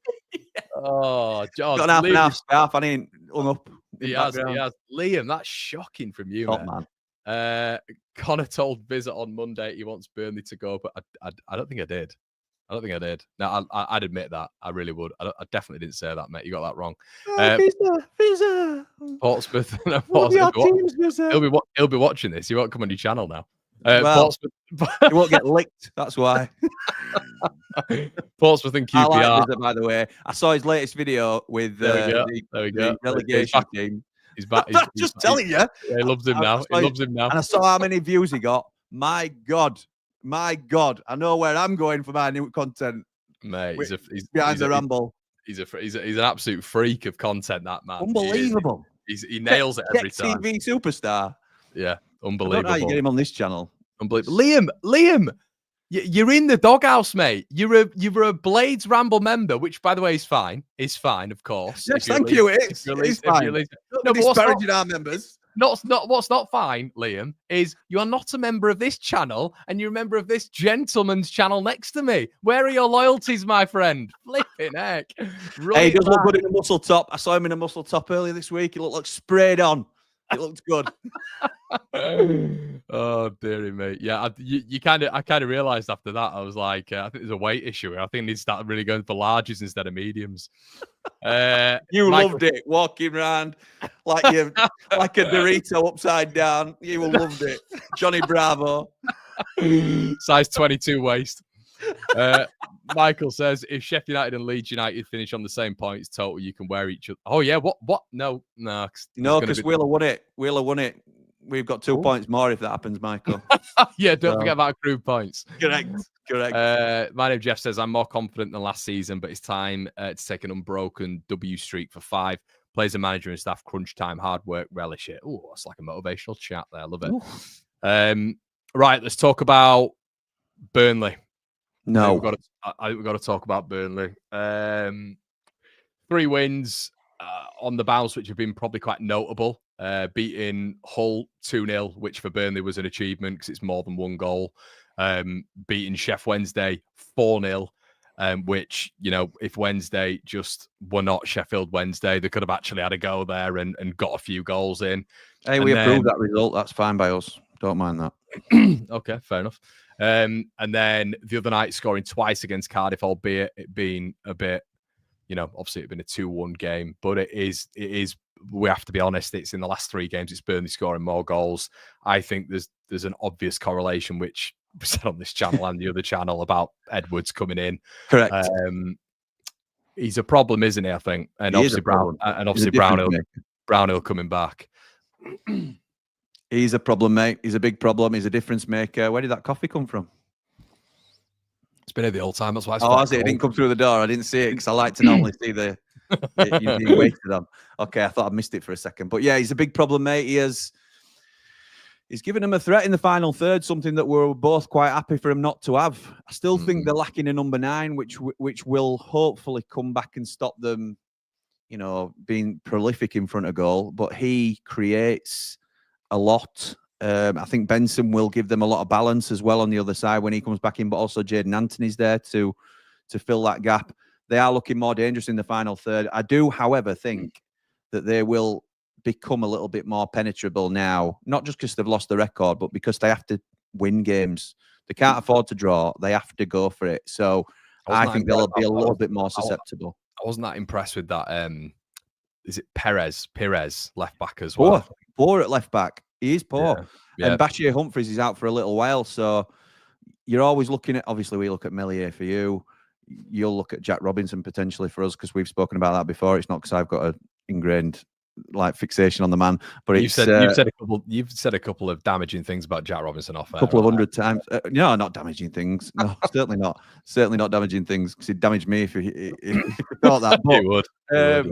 Oh, John. Got an half and half scarf. I ain't hung up. He has. Liam, that's shocking from you, man. Connor told Visit on Monday he wants Burnley to go, but I don't think I did. No, I'd admit that. I really would. I definitely didn't say that, mate. You got that wrong. Visa. Portsmouth. He'll be watching this. He won't come on your channel now. Portsmouth. He won't get licked. That's why. Portsmouth and QPR. I like Visa, by the way. I saw his latest video with the relegation team. He's back. Just telling you. Yeah, he loves him now. And I saw how many views he got. My God, I know where I'm going for my new content, mate. He's behind the Ramble. He's an absolute freak of content. That man, unbelievable. He nails it every time. TV superstar. Yeah, unbelievable. I don't know how you get him on this channel. Unbelievable. Liam, you're in the doghouse, mate. You're a Blades Ramble member, which, by the way, is fine. It's fine, of course. Yes, thank you. It's fine. No, disparaging our members. What's not fine, Liam, is you're not a member of this channel and you're a member of this gentleman's channel next to me. Where are your loyalties, my friend? Flipping heck. He does look good in a muscle top. I saw him in a muscle top earlier this week. He looked like sprayed on. It looked good. Oh, dearie me. Yeah, I kind of realised after that, I was like, I think there's a weight issue here. I think they started really going for larges instead of mediums. You loved it, walking around like a Dorito upside down. You loved it. Johnny Bravo. Size 22 waist. Michael says, if Sheffield United and Leeds United finish on the same points total, you can wear each other. Oh, yeah. What? No, because Wheeler won it. We've got 2 points more if that happens, Michael. Yeah, don't forget about accrued points. Correct. My name Jeff says, I'm more confident than last season, but it's time to take an unbroken W streak for 5. Players and manager and staff, crunch time, hard work, relish it. Oh, that's like a motivational chat there. I love it. Right, let's talk about Burnley. No. I think we've got to talk about Burnley. 3 wins on the bounce, which have been probably quite notable. Beating Hull 2-0, which for Burnley was an achievement because it's more than 1 goal. Beating Sheffield Wednesday 4-0, which, you know, if Wednesday just were not Sheffield Wednesday, they could have actually had a go there and got a few goals in. Hey, we approve that result. That's fine by us. Don't mind that. Okay, fair enough. And then the other night scoring twice against Cardiff, albeit it being a bit, you know, obviously it's been a 2-1 game, but it is, we have to be honest, it's in the last 3 games, it's Burnley scoring more goals. I think there's an obvious correlation, which we said on this channel and the other channel about Edwards coming in. Correct. He's a problem, isn't he? I think, and obviously Brownhill coming back. He's a problem, mate. He's a big problem. He's a difference maker. Where did that coffee come from? It's been here the whole time. That's why it's has it? It didn't come through the door. I didn't see it because I like to normally see the you waited on. Okay, I thought I missed it for a second. But yeah, he's a big problem, mate. He's given him a threat in the final third, something that we're both quite happy for him not to have. I still think they're lacking a number 9, which will hopefully come back and stop them, you know, being prolific in front of goal. But he creates a lot. I think Benson will give them a lot of balance as well on the other side when he comes back in, but also Jaden Anthony's there to fill that gap. They are looking more dangerous in the final third. I do, however, think that they will become a little bit more penetrable now, not just because they've lost the record, but because they have to win games. They can't afford to draw. They have to go for it. So I think they'll be a little bit more susceptible. I wasn't that impressed with that. Is it Perez left back as well? Poor at left back. He is poor. Yeah. And Bashir Humphries is out for a little while. So you're always looking at, obviously we look at Melier for you. You'll look at Jack Robinson potentially for us because we've spoken about that before. It's not because I've got an ingrained like fixation on the man, but you've said a couple of damaging things about Jack Robinson off air. A couple of 100 times. No, not damaging things. No, certainly not. Certainly not damaging things because he'd damage me if he thought that. But, he would. Yeah.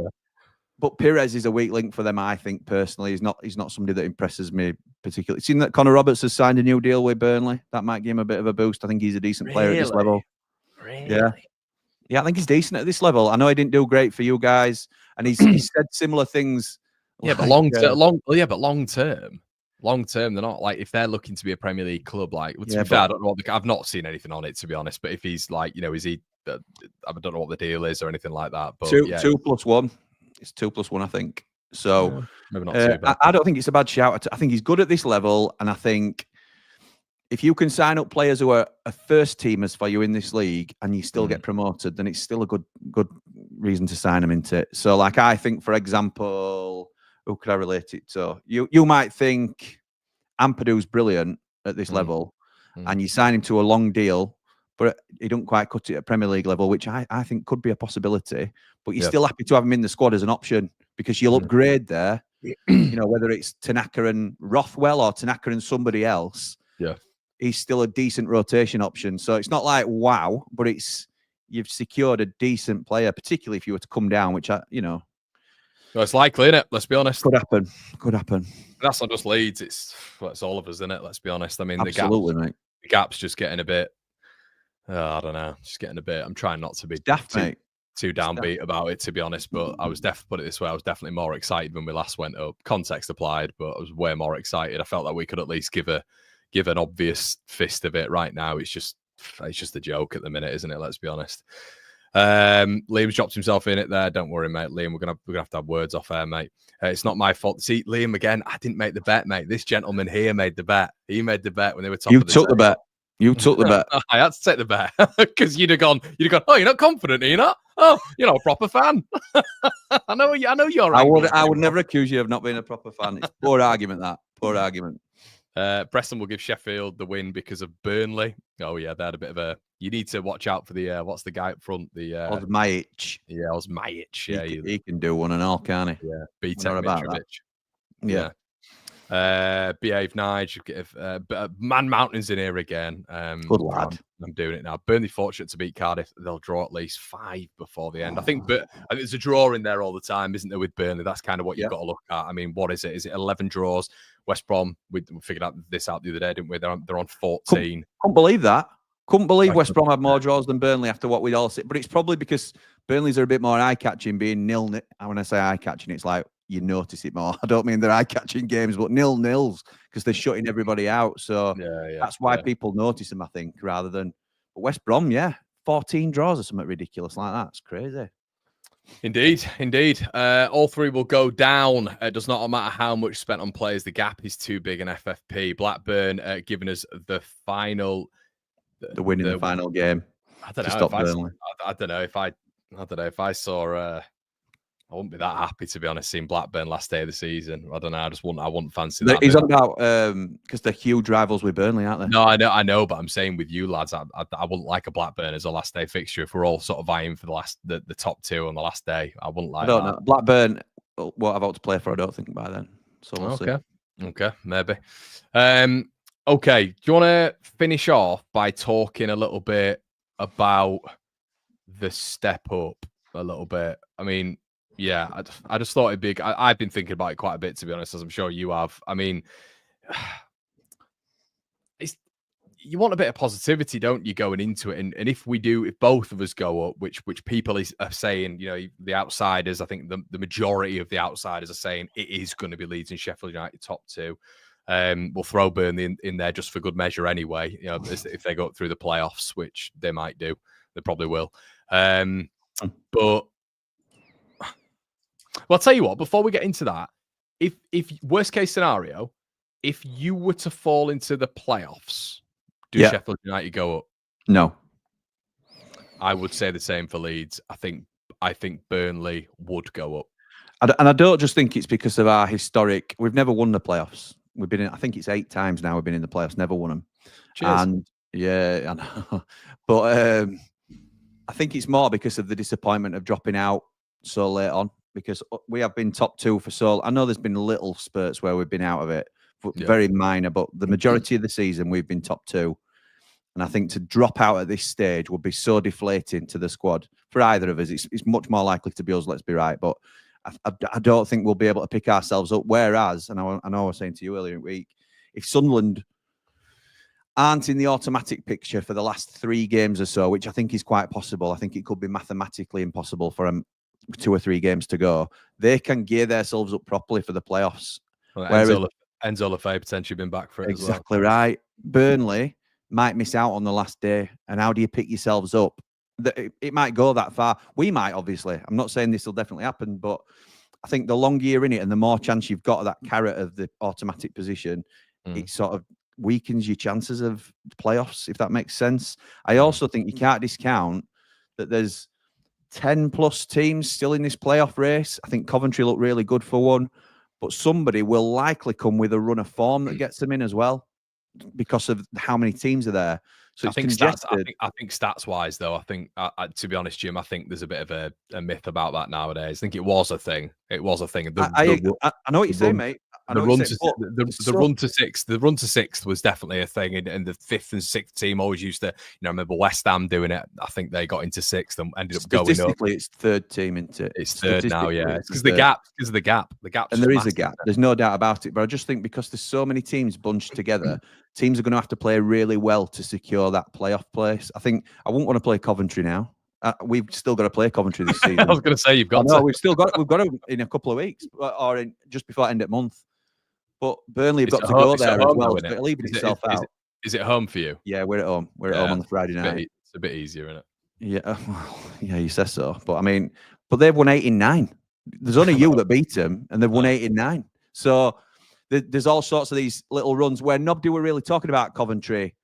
But Perez is a weak link for them, I think, personally. He's not somebody that impresses me particularly. Seen that Connor Roberts has signed a new deal with Burnley. That might give him a bit of a boost. I think he's a decent player at this level. Really? Yeah, I think he's decent at this level. I know he didn't do great for you guys, and he's said similar things. Yeah, but long term, they're not like, if they're looking to be a Premier League club, like, to be fair, I don't know I've not seen anything on it, to be honest. But if he's like, you know, is he? I don't know what the deal is or anything like that. But 2+1. It's 2+1, I think. So maybe not too bad. I don't think it's a bad shout. I think he's good at this level, and I think if you can sign up players who are first teamers for you in this league and you still get promoted, then it's still a good reason to sign them into it. So, like, I think, for example, who could I relate it to? You might think Ampadu's brilliant at this level, and you sign him to a long deal, but he don't quite cut it at Premier League level, which I think could be a possibility. But you're still happy to have him in the squad as an option because you'll upgrade there. You know, whether it's Tanaka and Rothwell or Tanaka and somebody else. Yeah. He's still a decent rotation option. So it's not like wow, but you've secured a decent player, particularly if you were to come down, which well, it's likely, isn't it? Let's be honest. Could happen. That's not just Leeds. It's all of us, isn't it? Let's be honest. I mean, absolutely, mate. The gap's just getting a bit. I don't know. Just getting a bit. I'm trying not to be too downbeat about it, to be honest. But I was put it this way. I was definitely more excited when we last went up. Context applied, but I was way more excited. I felt like we could at least give an obvious fist of it. Right now, it's just a joke at the minute, isn't it? Let's be honest. Liam's dropped himself in it there. Don't worry, mate. Liam, we're gonna have to have words off air, mate. It's not my fault. See, Liam, again, I didn't make the bet, mate. This gentleman here made the bet. He made the bet when they were top. You took the bet. You took the bet. I had to take the bet because you'd have gone. Oh, you're not confident, are you not? Oh, you're not a proper fan. I know you're. I would never accuse you of not being a proper fan. It's poor argument. Poor argument. Preston will give Sheffield the win because of Burnley. Oh yeah, they had a bit of a. You need to watch out for the what's the guy up front? The Osmajic. Yeah, Osmajic. Yeah, he can do one and all, can't he? Yeah, BTEC Mitrovic. Yeah. Behave Nige. Man Mountain's in here again. Good lad. I'm doing it now. Burnley fortunate to beat Cardiff. They'll draw at least 5 before the end. I think there's a draw in there all the time, isn't there, with Burnley? That's kind of what you've got to look at. I mean, what is it? Is it 11 draws? West Brom, we figured this out the other day, didn't we? They're on 14. Can't believe that. Couldn't believe West Brom had more draws than Burnley after what we'd all said. But it's probably because Burnley's are a bit more eye-catching, being nil. When I say eye-catching, it's like you notice it more. I don't mean they're eye-catching games, but nil-nils because they're shutting everybody out. So that's why people notice them, I think, rather than. But West Brom, 14 draws or something ridiculous like that. It's crazy. Indeed. All three will go down. It does not matter how much spent on players. The gap is too big in FFP. Blackburn giving us the final. The win in the final game. I don't know. I don't know if I saw. I wouldn't be that happy, to be honest, seeing Blackburn last day of the season. I don't know. I wouldn't fancy that. He's on about because they're huge rivals with Burnley, aren't they? No, I know, but I'm saying with you lads, I wouldn't like a Blackburn as a last day fixture if we're all sort of vying for the top two on the last day. I wouldn't like. I don't know. Blackburn won't have out to play for. I don't think by then. So we'll see. Okay, maybe. Okay, do you want to finish off by talking a little bit about the step up a little bit? I mean, yeah, I just thought it'd be. I've been thinking about it quite a bit, to be honest, as I'm sure you have. I mean, you want a bit of positivity, don't you, going into it? And if both of us go up, which people are saying, the outsiders, I think the majority of the outsiders are saying it is going to be Leeds and Sheffield United top two. We'll throw Burnley in there just for good measure anyway. If they go through the playoffs, which they might do, they probably will. But I'll tell you what. Before we get into that, if worst case scenario, if you were to fall into the playoffs, do Sheffield United go up? No. I would say the same for Leeds. I think Burnley would go up. And I don't just think it's because of our historic. We've never won the playoffs. We've been in, I think it's 8 times now we've been in the playoffs, never won them. Cheers. And I know. But I think it's more because of the disappointment of dropping out so late on, because we have been top 2 for so. I know there's been little spurts where we've been out of it, but very minor. But the majority of the season we've been top 2. And I think to drop out at this stage would be so deflating to the squad for either of us. It's much more likely to be us, let's be right. But I don't think we'll be able to pick ourselves up. Whereas, and I know I was saying to you earlier in the week, if Sunderland aren't in the automatic picture for the last 3 games or so, which I think is quite possible, I think it could be mathematically impossible for them 2 or 3 games to go, they can gear themselves up properly for the playoffs. Well, Enzo Lefebvre potentially been back for it exactly as well. Right. Burnley might miss out on the last day. And how do you pick yourselves up? It might go that far. We might, obviously. I'm not saying this will definitely happen, but I think the longer you're in it and the more chance you've got of that carrot of the automatic position, it sort of weakens your chances of playoffs, if that makes sense. I also think you can't discount that there's 10 plus teams still in this playoff race. I think Coventry look really good for one, but somebody will likely come with a run of form that gets them in as well because of how many teams are there. So I think stats wise, though, I think to be honest, Jim, I think there's a bit of a myth about that nowadays. I think it was a thing. It was a thing. I know what you're saying, mate. The run to sixth was definitely a thing, and the 5th and 6th team always used to. I remember West Ham doing it. I think they got into 6th and ended up going up. Statistically, it's 3rd team into it. It's 3rd now, yeah. It's because the gap. The gap. And there is a gap. There's no doubt about it. But I just think because there's so many teams bunched together, teams are going to have to play really well to secure that playoff place. I think I wouldn't want to play Coventry now. We've still got to play Coventry this season. I was going to say you've got. No, we've got them in a couple of weeks, or just before end of month. But Burnley have got to go there as well. So it'll leave itself out. Is it home for you? Yeah, we're at home. We're at home on the Friday night. It's a bit easier, isn't it? Yeah, yeah, you say so. But I mean, they've won 8 in 9. There's only you that beat them, and they've won 8 in 9. So there's all sorts of these little runs where nobody were really talking about Coventry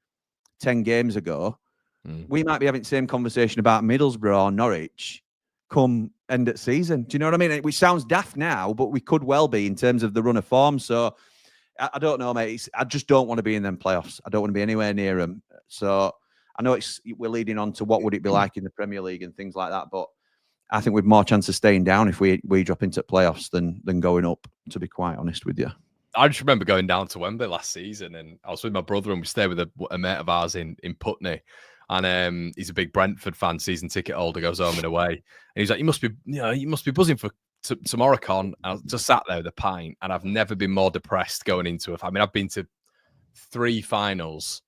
10 games ago. We might be having the same conversation about Middlesbrough or Norwich come end of season. Do you know what I mean? Which sounds daft now, but we could well be in terms of the run of form. So I don't know, mate. I just don't want to be in them playoffs. I don't want to be anywhere near them. So I know we're leading on to what would it be like in the Premier League and things like that, but I think we've more chance of staying down if we drop into playoffs than going up, to be quite honest with you. I just remember going down to Wembley last season, and I was with my brother, and we stayed with a mate of ours in Putney. And he's a big Brentford fan, season ticket holder, goes home and away. And he's like, you must be buzzing for Morricon. I just sat there with a pint, and I've never been more depressed going into it. I mean, I've been to 3 finals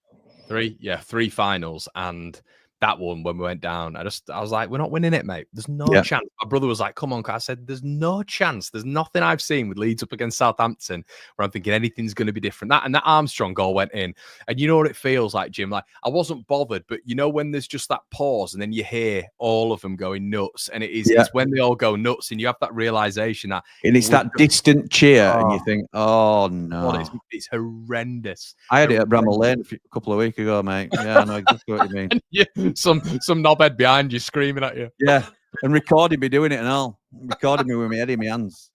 Three finals, and that one when we went down, I was like, we're not winning it, mate. There's no Yeah. chance. My brother was like, come on. I said, there's no chance. There's nothing I've seen with Leeds up against Southampton where I'm thinking anything's going to be different. That Armstrong goal went in, and you know what it feels like, Jim? Like, I wasn't bothered, but you know when there's just that pause, and then you hear all of them going nuts, and it's when they all go nuts, and you have that realization that, and it's that distant cheer, and you think, oh no, it's horrendous. I had it at Bramall Lane a couple of weeks ago, mate. Yeah, I know exactly what you mean. Yeah, some knobhead behind you screaming at you. Yeah, and recording me doing it and all. Recording me with my head in my hands.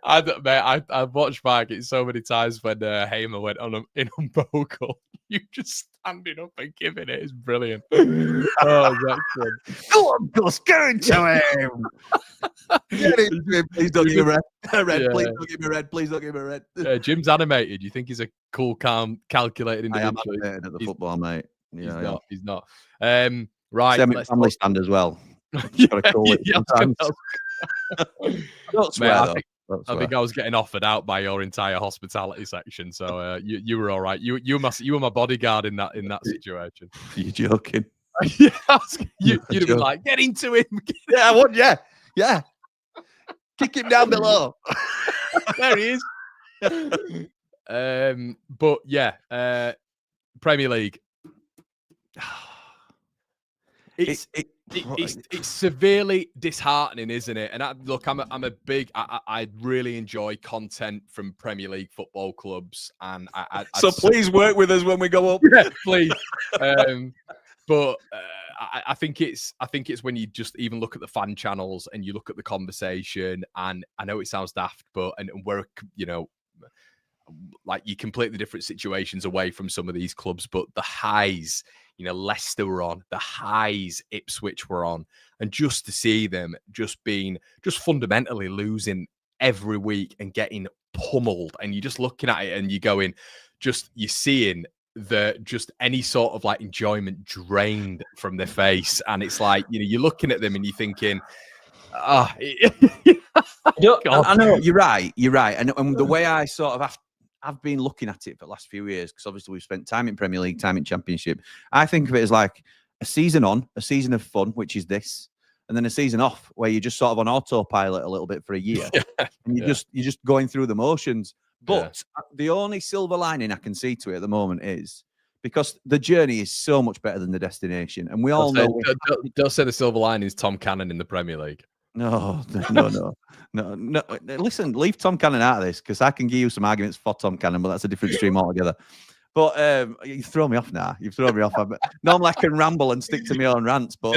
I've watched back it so many times when Hamer went on in unvocal. You just standing up and giving it is brilliant. Oh, that's good. Go on, Gus, go into him. Get into him. Please don't give me red. Yeah. Please don't give me red. Please don't give me red. Jim's animated. You think he's a cool, calm, calculated individual? I am animated at the football, mate. Yeah, he's not. Right. Family stand as well. Gotta call it sometimes. Don't swear, I think I was getting offered out by your entire hospitality section, so you were all right. You were my bodyguard in that situation. You're joking. Yeah, you'd have been like, get into him. Yeah, I would. Yeah. Kick him down below. There he is. But yeah, Premier League. It's severely disheartening, isn't it? And I really enjoy content from Premier League football clubs, and please work with us when we go up. Yeah, please. But I think it's when you just even look at the fan channels and you look at the conversation, and I know it sounds daft, but and we're like you're completely different situations away from some of these clubs, but the highs, Leicester were on, the highs Ipswich were on, and just to see them just fundamentally losing every week and getting pummeled, and you're just looking at it and you're going, you're seeing just any sort of like enjoyment drained from their face, and it's like, you're looking at them and you're thinking, I know you're right, and the way I sort of I've been looking at it for the last few years, because obviously we've spent time in Premier League, time in Championship. I think of it as like a season on, a season of fun, which is this, and then a season off where you're just sort of on autopilot a little bit for a year, and you're just going through the motions. But the only silver lining I can see to it at the moment is because the journey is so much better than the destination, and we all know. Don't say the silver lining is Tom Cannon in the Premier League. No. Listen, leave Tom Cannon out of this, because I can give you some arguments for Tom Cannon, but that's a different stream altogether. But you throw me off now. You've thrown me off. Normally I can ramble and stick to my own rants, but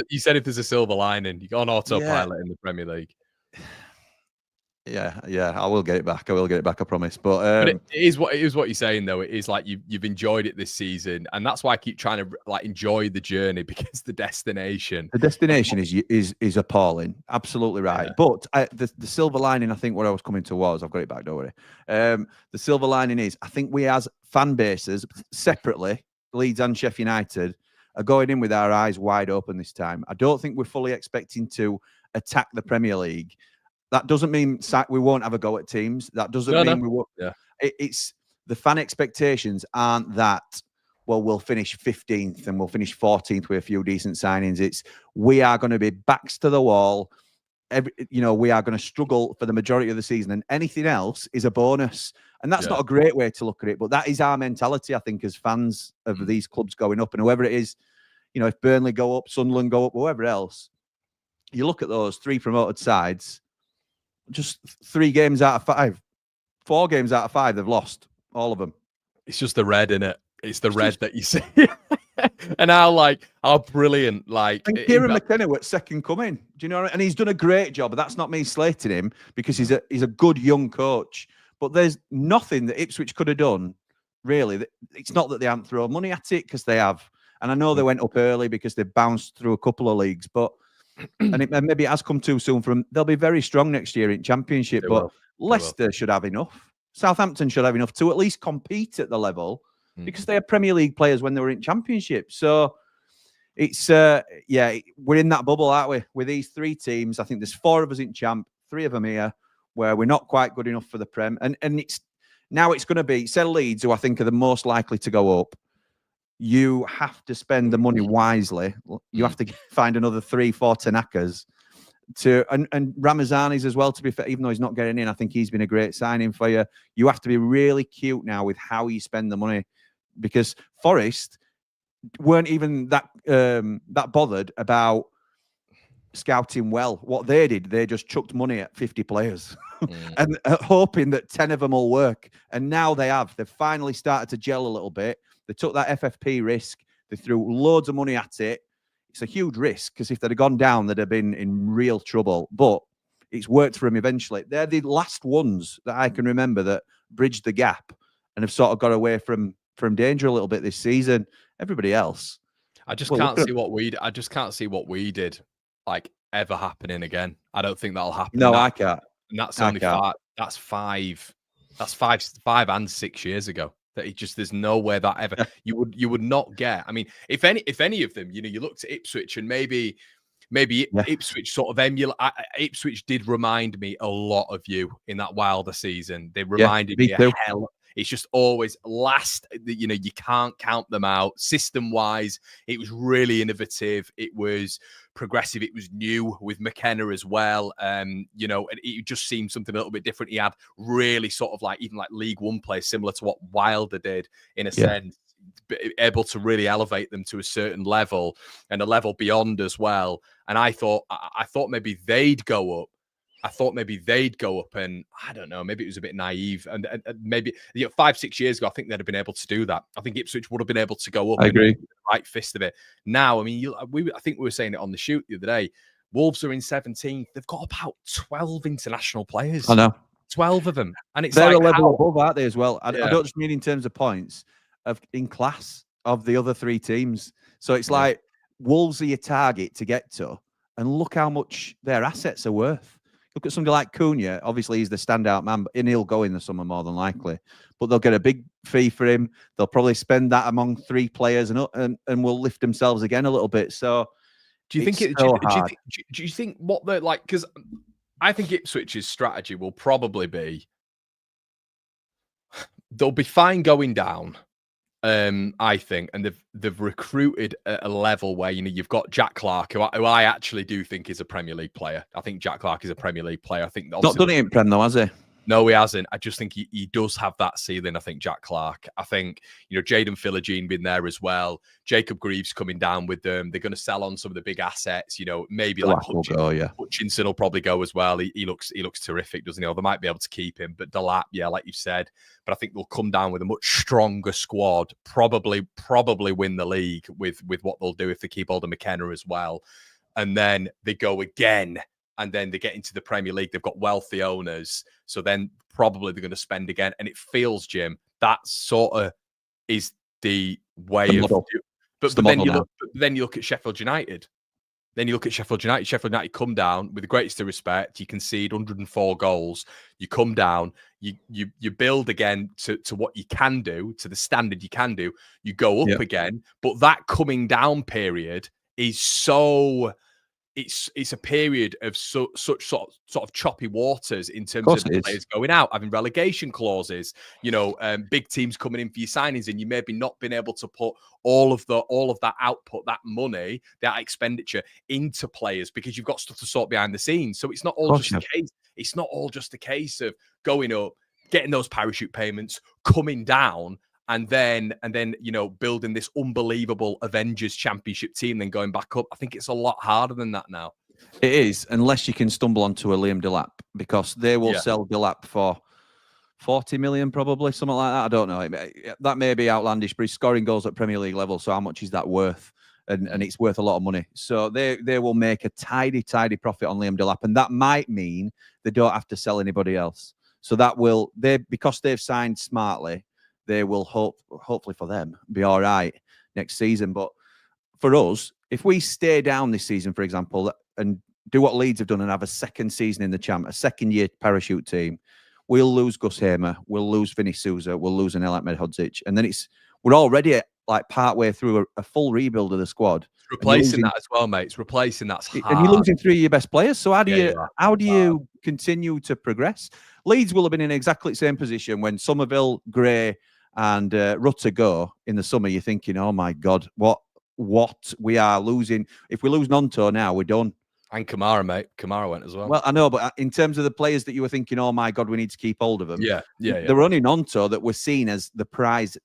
you said if there's a silver lining, you go on autopilot in the Premier League. Yeah, I will get it back. I promise. But it is what you're saying, though. It is like you've enjoyed it this season, and that's why I keep trying to like enjoy the journey, because the destination is appalling. Absolutely right. Yeah. But the silver lining, I think, what I was coming to was, I've got it back. Don't worry. The silver lining is, I think we as fan bases separately, Leeds and Sheffield United, are going in with our eyes wide open this time. I don't think we're fully expecting to attack the Premier League. That doesn't mean we won't have a go at teams. That doesn't mean we won't. Yeah. It's the fan expectations aren't that, well, we'll finish 15th and we'll finish 14th with a few decent signings. It's, we are going to be backs to the wall. We are going to struggle for the majority of the season, and anything else is a bonus. And that's not a great way to look at it, but that is our mentality, I think, as fans of these clubs going up. And whoever it is, if Burnley go up, Sunderland go up, whoever else, you look at those three promoted sides, just 3 games out of 5, 4 games out of 5, they've lost all of them. It's just the red, innit? It's the red that you see. And how brilliant, and Kieran McKenna at second coming. Do you know what I mean? And he's done a great job, but that's not me slating him, because he's a good young coach. But there's nothing that Ipswich could have done, really. It's not that they haven't thrown money at it, because they have. And I know they went up early because they bounced through a couple of leagues, but maybe it has come too soon for them. They'll be very strong next year in Championship, but Leicester should have enough. Southampton should have enough to at least compete at the level, because they are Premier League players when they were in Championship. So it's, we're in that bubble, aren't we? With these 3 teams, I think there's 4 of us in Champ, 3 of them here, where we're not quite good enough for the Prem. And it's going to be, say, Leeds, who I think are the most likely to go up. you have to spend the money wisely. You have to find another 3-4 Tanakas and Ramazani's as well, to be fair, even though he's not getting in. I think he's been a great signing for you. You have to be really cute now with how you spend the money, because Forest weren't even that bothered about scouting well. What they did, they just chucked money at 50 players and hoping that 10 of them will work. And now they have. They've finally started to gel a little bit. They took that FFP risk. They threw loads of money at it. It's a huge risk, because if they'd have gone down, they'd have been in real trouble. But it's worked for them eventually. They're the last ones that I can remember that bridged the gap and have sort of got away from danger a little bit this season. Everybody else, I just can't see what we did like ever happening again. I don't think that'll happen. No, I can't. And that's only five. That's 5 and 6 years ago. That it just, there's nowhere that ever you would not get. I mean, if any of them, you looked at Ipswich and maybe Ipswich sort of Ipswich did remind me a lot of you in that Wilder season. They reminded me of hell. It's just always last, you can't count them out. System-wise, it was really innovative. It was progressive. It was new with McKenna as well. And it just seemed something a little bit different. He had really sort of even League One players, similar to what Wilder did in a sense, able to really elevate them to a certain level and a level beyond as well. And I thought maybe they'd go up. And I don't know, maybe it was a bit naive. And maybe 5-6 years ago, I think they'd have been able to do that. I think Ipswich would have been able to go up. I agree. Right fist of it. Now, I mean, I think we were saying it on the shoot the other day. Wolves are in 17th. They've got about 12 international players. I know. 12 of them. And it's they're a level above, aren't they, as well? I don't just mean in terms of points, in class of the other 3 teams. So it's like Wolves are your target to get to, and look how much their assets are worth. Look at somebody like Cunha. Obviously, he's the standout man, and he'll go in the summer more than likely. But they'll get a big fee for him. They'll probably spend that among 3 players, and will lift themselves again a little bit. So, do you think do you think what they're like? Because I think Ipswich's strategy will probably be they'll be fine going down. I think, and they've recruited at a level where you've got Jack Clark, who I actually do think is a Premier League player. I think Jack Clark is a Premier League player. I think not done it in Prem though, has he? No, he hasn't. I just think he does have that ceiling. I think Jack Clark. I think Jaden Philogene been there as well. Jacob Greaves coming down with them. They're going to sell on some of the big assets. Maybe Hutchinson will probably go as well. He looks terrific, doesn't he? Or they might be able to keep him. But Delap, like you've said. But I think they'll come down with a much stronger squad. Probably win the league with what they'll do if they keep hold of McKenna as well. And then they go again. And then they get into the Premier League. They've got wealthy owners. So then probably they're going to spend again. And it feels, Jim, that sort of is the way of... But then you look at Sheffield United. Sheffield United come down with the greatest of respect. You concede 104 goals. You come down. You build again to what you can do, to the standard you can do. You go up again. But that coming down period is so... It's a period of such sort of choppy waters in terms of players going out, having relegation clauses, big teams coming in for your signings, and you maybe not been able to put all of that output, that money, that expenditure into players because you've got stuff to sort behind the scenes. So it's not all just a case. It's not all just a case of going up, getting those parachute payments, coming down. And then, building this unbelievable Avengers Championship team, then going back up. I think it's a lot harder than that now. It is, unless you can stumble onto a Liam Delap, because they will sell Delap for 40 million, probably, something like that. I don't know. That may be outlandish, but he's scoring goals at Premier League level. So how much is that worth? And it's worth a lot of money. So they will make a tidy profit on Liam Delap. And that might mean they don't have to sell anybody else. So that will, because they've signed smartly, they will hopefully for them be all right next season. But for us, if we stay down this season, for example, and do what Leeds have done and have a second season in the Champ, a second-year parachute team, we'll lose Gus Hamer, we'll lose Vinny Souza, we'll lose an Ahmed Hodzic, and then we're already part way through a full rebuild of the squad. It's replacing that as well, mate. It's replacing that's hard. And you're losing 3 of your best players. So how do you continue to progress? Leeds will have been in exactly the same position when Somerville, Gray, and Rutter go in the summer, you're thinking, oh my God, what we are losing. If we lose Nonto now, we're done. And Kamara, mate. Kamara went as well. Well, I know, but in terms of the players that you were thinking, oh my God, we need to keep hold of them. Yeah. There were only Nonto that were seen as the prize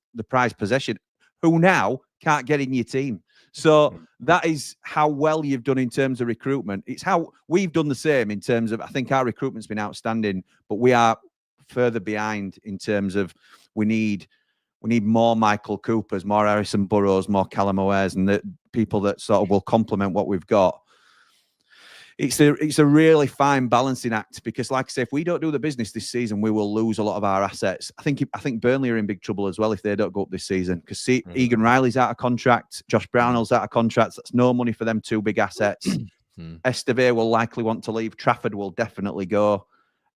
possession, who now can't get in your team. So that is how well you've done in terms of recruitment. It's how we've done the same in terms of, I think our recruitment's been outstanding, but we are further behind in terms of we need more Michael Coopers, more Harrison Burrows, more Callum Awares, and the people that sort of will complement what we've got. It's a really fine balancing act because, like I say, if we don't do the business this season, we will lose a lot of our assets. I think Burnley are in big trouble as well if they don't go up this season because Egan Riley's out of contract, Josh Brownell's out of contract. That's no money for them two big assets. Estevez will likely want to leave. Trafford will definitely go.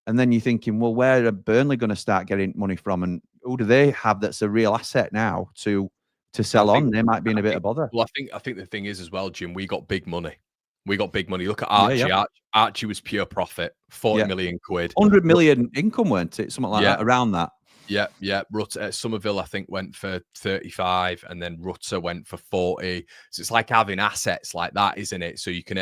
And then you're thinking, well, where are Burnley going to start getting money from? And who do they have that's a real asset now to sell on? They might be in a bit of bother. Well, I think the thing is as well, Jim, we got big money. Look at Archie. Yeah. Archie was pure profit, 40 million quid. 100 million income, weren't it? Something like that, around that. Yeah. Somerville, I think, went for 35, and then Rutter went for 40. So it's like having assets like that, isn't it? So you can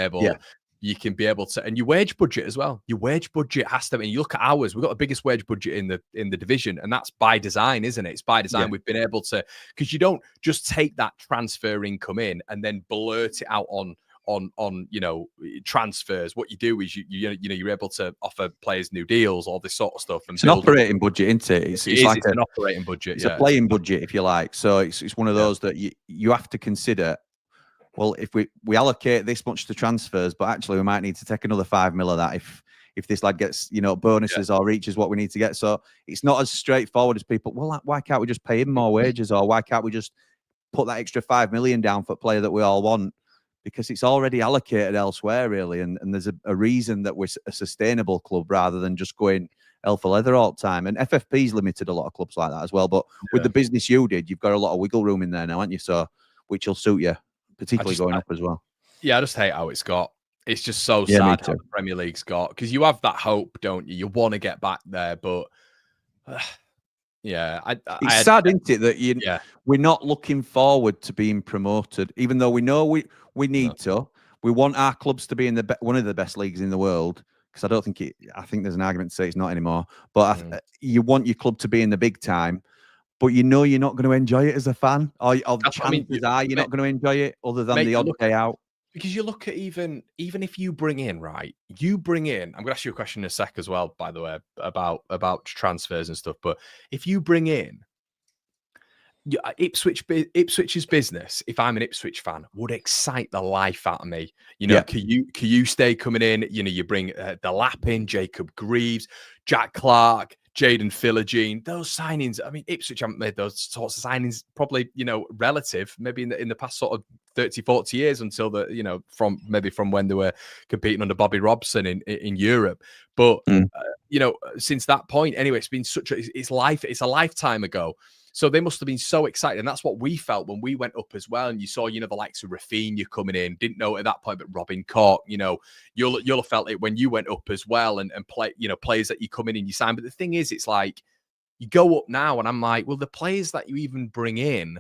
be able to, and your wage budget as well. Your wage budget has to be. You look at ours; we've got the biggest wage budget in the division, and that's by design, isn't it? It's by design. We've been able to, because you don't just take that transfer income in and then blurt it out on transfers. What you do is you're able to offer players new deals, all this sort of stuff. And it's an operating budget, isn't it? It's like an operating budget. It's a playing budget, if you like. So it's one of those that you have to consider. Well, if we allocate this much to transfers, but actually we might need to take another 5 mil of that if this lad gets bonuses or reaches what we need to get. So it's not as straightforward as people. Well, why can't we just pay him more wages, or why can't we just put that extra 5 million down for a player that we all want? Because it's already allocated elsewhere, really, and there's a reason that we're a sustainable club rather than just going hell for leather all the time. And FFP's limited a lot of clubs like that as well. But with the business you did, you've got a lot of wiggle room in there now, haven't you? So which will suit you, particularly going up as well. Yeah, I just hate how it's got. It's just so sad how the Premier League's got, because you have that hope, don't you? You want to get back there, but it's sad, isn't it, that we're not looking forward to being promoted, even though we know we need to. We want our clubs to be in one of the best leagues in the world, because I think there's an argument to say it's not anymore. But you want your club to be in the big time, but you're not going to enjoy it as a fan, or the chances are you're not going to enjoy it other than the odd day out. Because you look at even if you bring in, I'm going to ask you a question in a sec as well, by the way, about transfers and stuff. But if you bring in Ipswich's business, if I'm an Ipswich fan, would excite the life out of me. Kayuste coming in, you bring the Lap in, Jacob Greaves, Jack Clark, Jaden Philogene, those signings. I mean, Ipswich haven't made those sorts of signings probably, relative, maybe in the past sort of 30, 40 years, until from when they were competing under Bobby Robson in Europe. But since that point, anyway, it's been it's a lifetime ago. So they must have been so excited. And that's what we felt when we went up as well. And you saw, the likes of Rafinha coming in. Didn't know at that point, but Robin Koch, you'll have felt it when you went up as well, and play, players that you come in and you sign. But the thing is, it's like you go up now and I'm like, well, the players that you even bring in,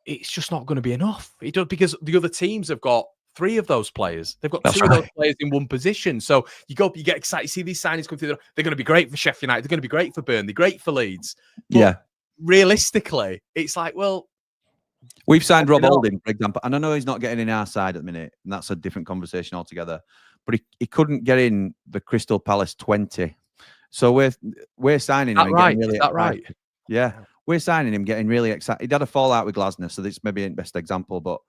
it's just not going to be enough. Because the other teams have got 3 of those players. They've got 2 of those players in one position. So you get excited. You see these signings come through. They're going to be great for Sheffield United. They're going to be great for Burnley, great for Leeds. But realistically, it's like, well, we've signed Rob Holding, for example, and I know he's not getting in our side at the minute, and that's a different conversation altogether. But he couldn't get in the Crystal Palace 20, so we're signing him. Is that right? Yeah, we're signing him, getting really excited. He had a fallout with Glasner, so this maybe ain't the best example, but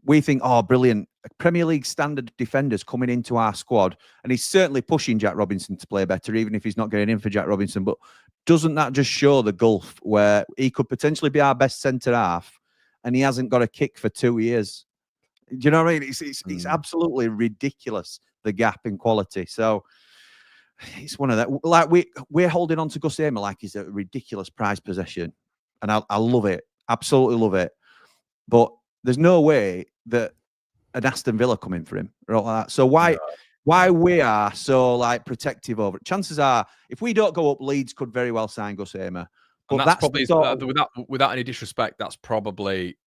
we think, oh, brilliant, Premier League standard defenders coming into our squad, and he's certainly pushing Jack Robinson to play better, even if he's not getting in for Jack Robinson. But doesn't that just show the gulf where he could potentially be our best centre half, and he hasn't got a kick for 2 years? Do you know what I mean? It's absolutely ridiculous, the gap in quality. So it's one of that. Like we're holding on to Gus Hamer like he's a ridiculous prize possession, and I love it, absolutely love it. But there's no way that an Aston Villa come in for him or all like that. So why we are so protective over it? Chances are, if we don't go up, Leeds could very well sign Gus Hamer. But and that's the probably sort of, without any disrespect, that's probably.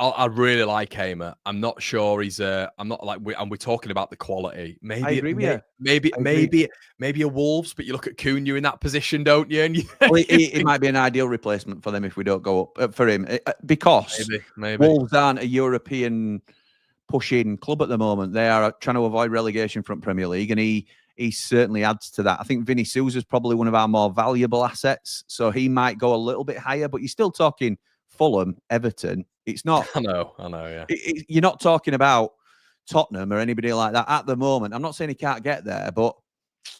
I really like Hamer. I'm not sure he's I'm not like we're talking about the quality. I agree with you. Maybe I agree. maybe a Wolves, but you look at Cunha in that position, don't you? And you, Well, you it think, might be an ideal replacement for them if we don't go up for him, because maybe. Wolves aren't a European pushing club at the moment. They are trying to avoid relegation from Premier League, and he certainly adds to that. I think Vinny Souza is probably one of our more valuable assets, so he might go a little bit higher. But you're still talking Fulham, Everton. It's not. I know. Yeah. You're not talking about Tottenham or anybody like that at the moment. I'm not saying he can't get there, but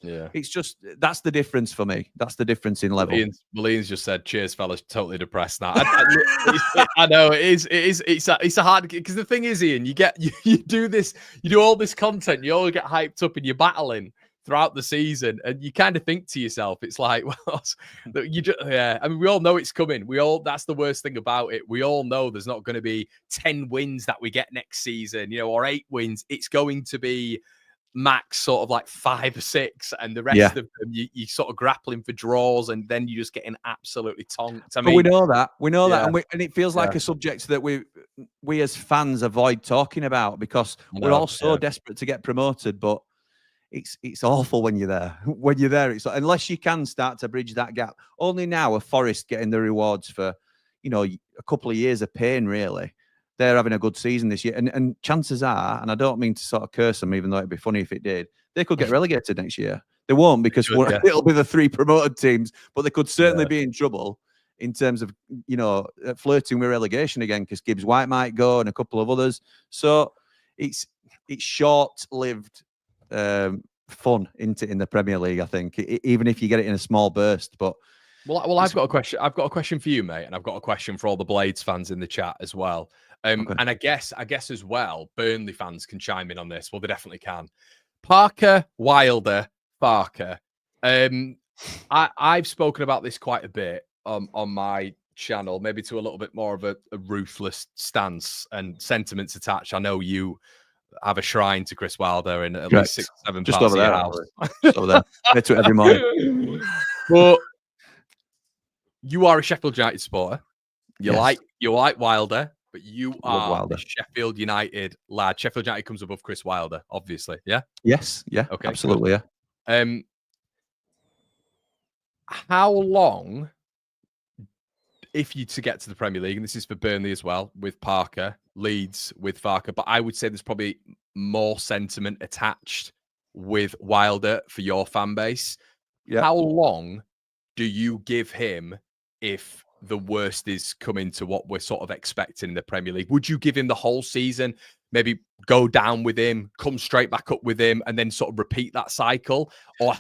Yeah. it's just that's the difference for me. That's the difference in level. Ian's just said, "Cheers, fellas." Totally depressed now. I know it is. It's a hard because the thing is, Ian, you do this, you do all this content, you all get hyped up, and you're battling throughout the season, and you kind of think to yourself, it's like, well, you just, yeah. I mean, we all know it's coming. That's the worst thing about it. We all know there's not going to be 10 wins that we get next season, or 8 wins. It's going to be max sort of like 5 or 6, and the rest of them you sort of grappling for draws, and then you're just getting absolutely tonked. I mean, we know that, and it feels like a subject that we as fans avoid talking about because we're all so desperate to get promoted, but it's awful when you're there. When you're there, it's unless you can start to bridge that gap. Only now are Forest getting the rewards for, a couple of years of pain. Really, they're having a good season this year, and chances are, and I don't mean to sort of curse them, even though it'd be funny if it did, they could get relegated next year. They won't because it'll be the 3 promoted teams, but they could certainly be in trouble in terms of flirting with relegation again because Gibbs White might go and a couple of others. So it's short-lived. Fun in the Premier League, I think, even if you get it in a small burst. But I've got a question. I've got a question for you, mate, and I've got a question for all the Blades fans in the chat as well. And I guess as well, Burnley fans can chime in on this. Well, they definitely can. Parker, Wilder, Barker. I've spoken about this quite a bit on my channel, maybe to a little bit more of a ruthless stance and sentiments attached. I know you have a shrine to Chris Wilder in at least 6 or 7 just parts over there. House. Just over there. I do it every morning. But you are a Sheffield United supporter. You like Wilder, but you are a Sheffield United lad. Sheffield United comes above Chris Wilder, obviously. Yeah. Yes. Yeah. Okay. Absolutely. Good. Yeah. How long, if you to get to the Premier League, and this is for Burnley as well, with Parker, Leeds with Farker, but I would say there's probably more sentiment attached with Wilder for your fan base. Yep. How long do you give him if the worst is coming to what we're sort of expecting in the Premier League? Would you give him the whole season, maybe go down with him, come straight back up with him, and then sort of repeat that cycle? Or,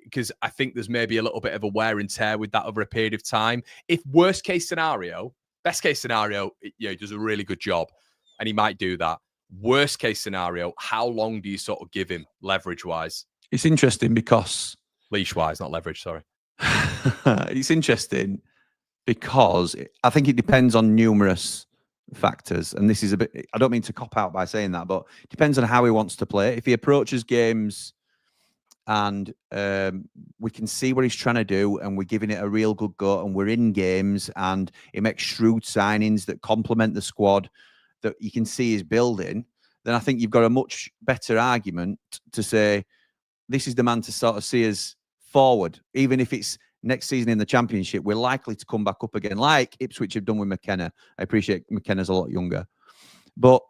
because I think there's maybe a little bit of a wear and tear with that over a period of time. If worst case scenario, best case scenario, he does a really good job and he might do that. Worst case scenario, how long do you sort of give him leverage wise? It's interesting because leash wise, not leverage, sorry. It's interesting because I think it depends on numerous factors. And this is a bit, I don't mean to cop out by saying that, but it depends on how he wants to play. If he approaches games and we can see what he's trying to do and we're giving it a real good go and we're in games and he makes shrewd signings that complement the squad that you can see is building, then I think you've got a much better argument to say this is the man to sort of see us forward. Even if it's next season in the Championship, we're likely to come back up again, like Ipswich have done with McKenna. I appreciate McKenna's a lot younger. But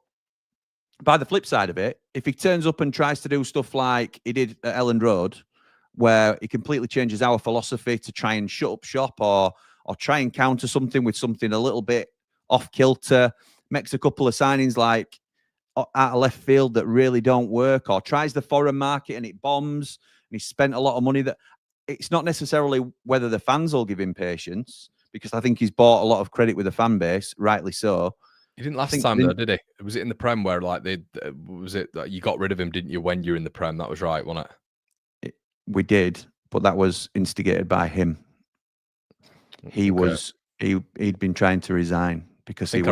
by the flip side of it, if he turns up and tries to do stuff like he did at Elland Road, where he completely changes our philosophy to try and shut up shop or try and counter something with something a little bit off kilter, makes a couple of signings like out of left field that really don't work, or tries the foreign market and it bombs, and he's spent a lot of money that it's not necessarily whether the fans will give him patience, because I think he's bought a lot of credit with the fan base, rightly so. He didn't last time though, did he? Was it in the Prem where like was it that you got rid of him, didn't you, when you're in the Prem? That was right, wasn't it? We did, but that was instigated by him. He'd been trying to resign because I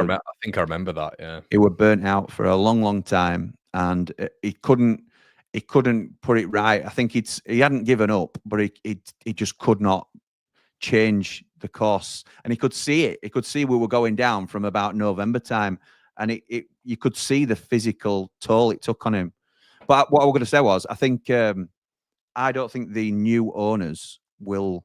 think I remember that. Yeah, he was burnt out for a long time, and he couldn't put it right. I think he hadn't given up, but he just could not change the course. And he could see it. He could see we were going down from about November time, and you could see the physical toll it took on him. But what I was going to say was, I think I don't think the new owners will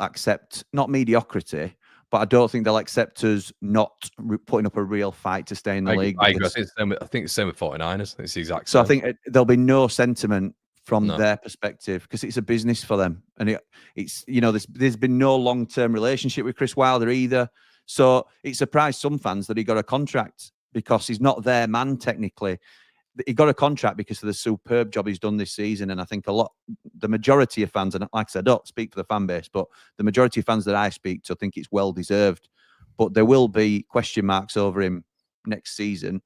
accept not mediocrity, but I don't think they'll accept us not putting up a real fight to stay in the league. I think it's the same with 49ers. It's the exact so same. I think there'll be no sentiment from their perspective, because it's a business for them, and it's there's been no long-term relationship with Chris Wilder either. So it surprised some fans that he got a contract, because he's not their man technically. He got a contract because of the superb job he's done this season, and I think the majority of fans, and like I said, I don't speak for the fan base, but the majority of fans that I speak to think it's well deserved. But there will be question marks over him next season.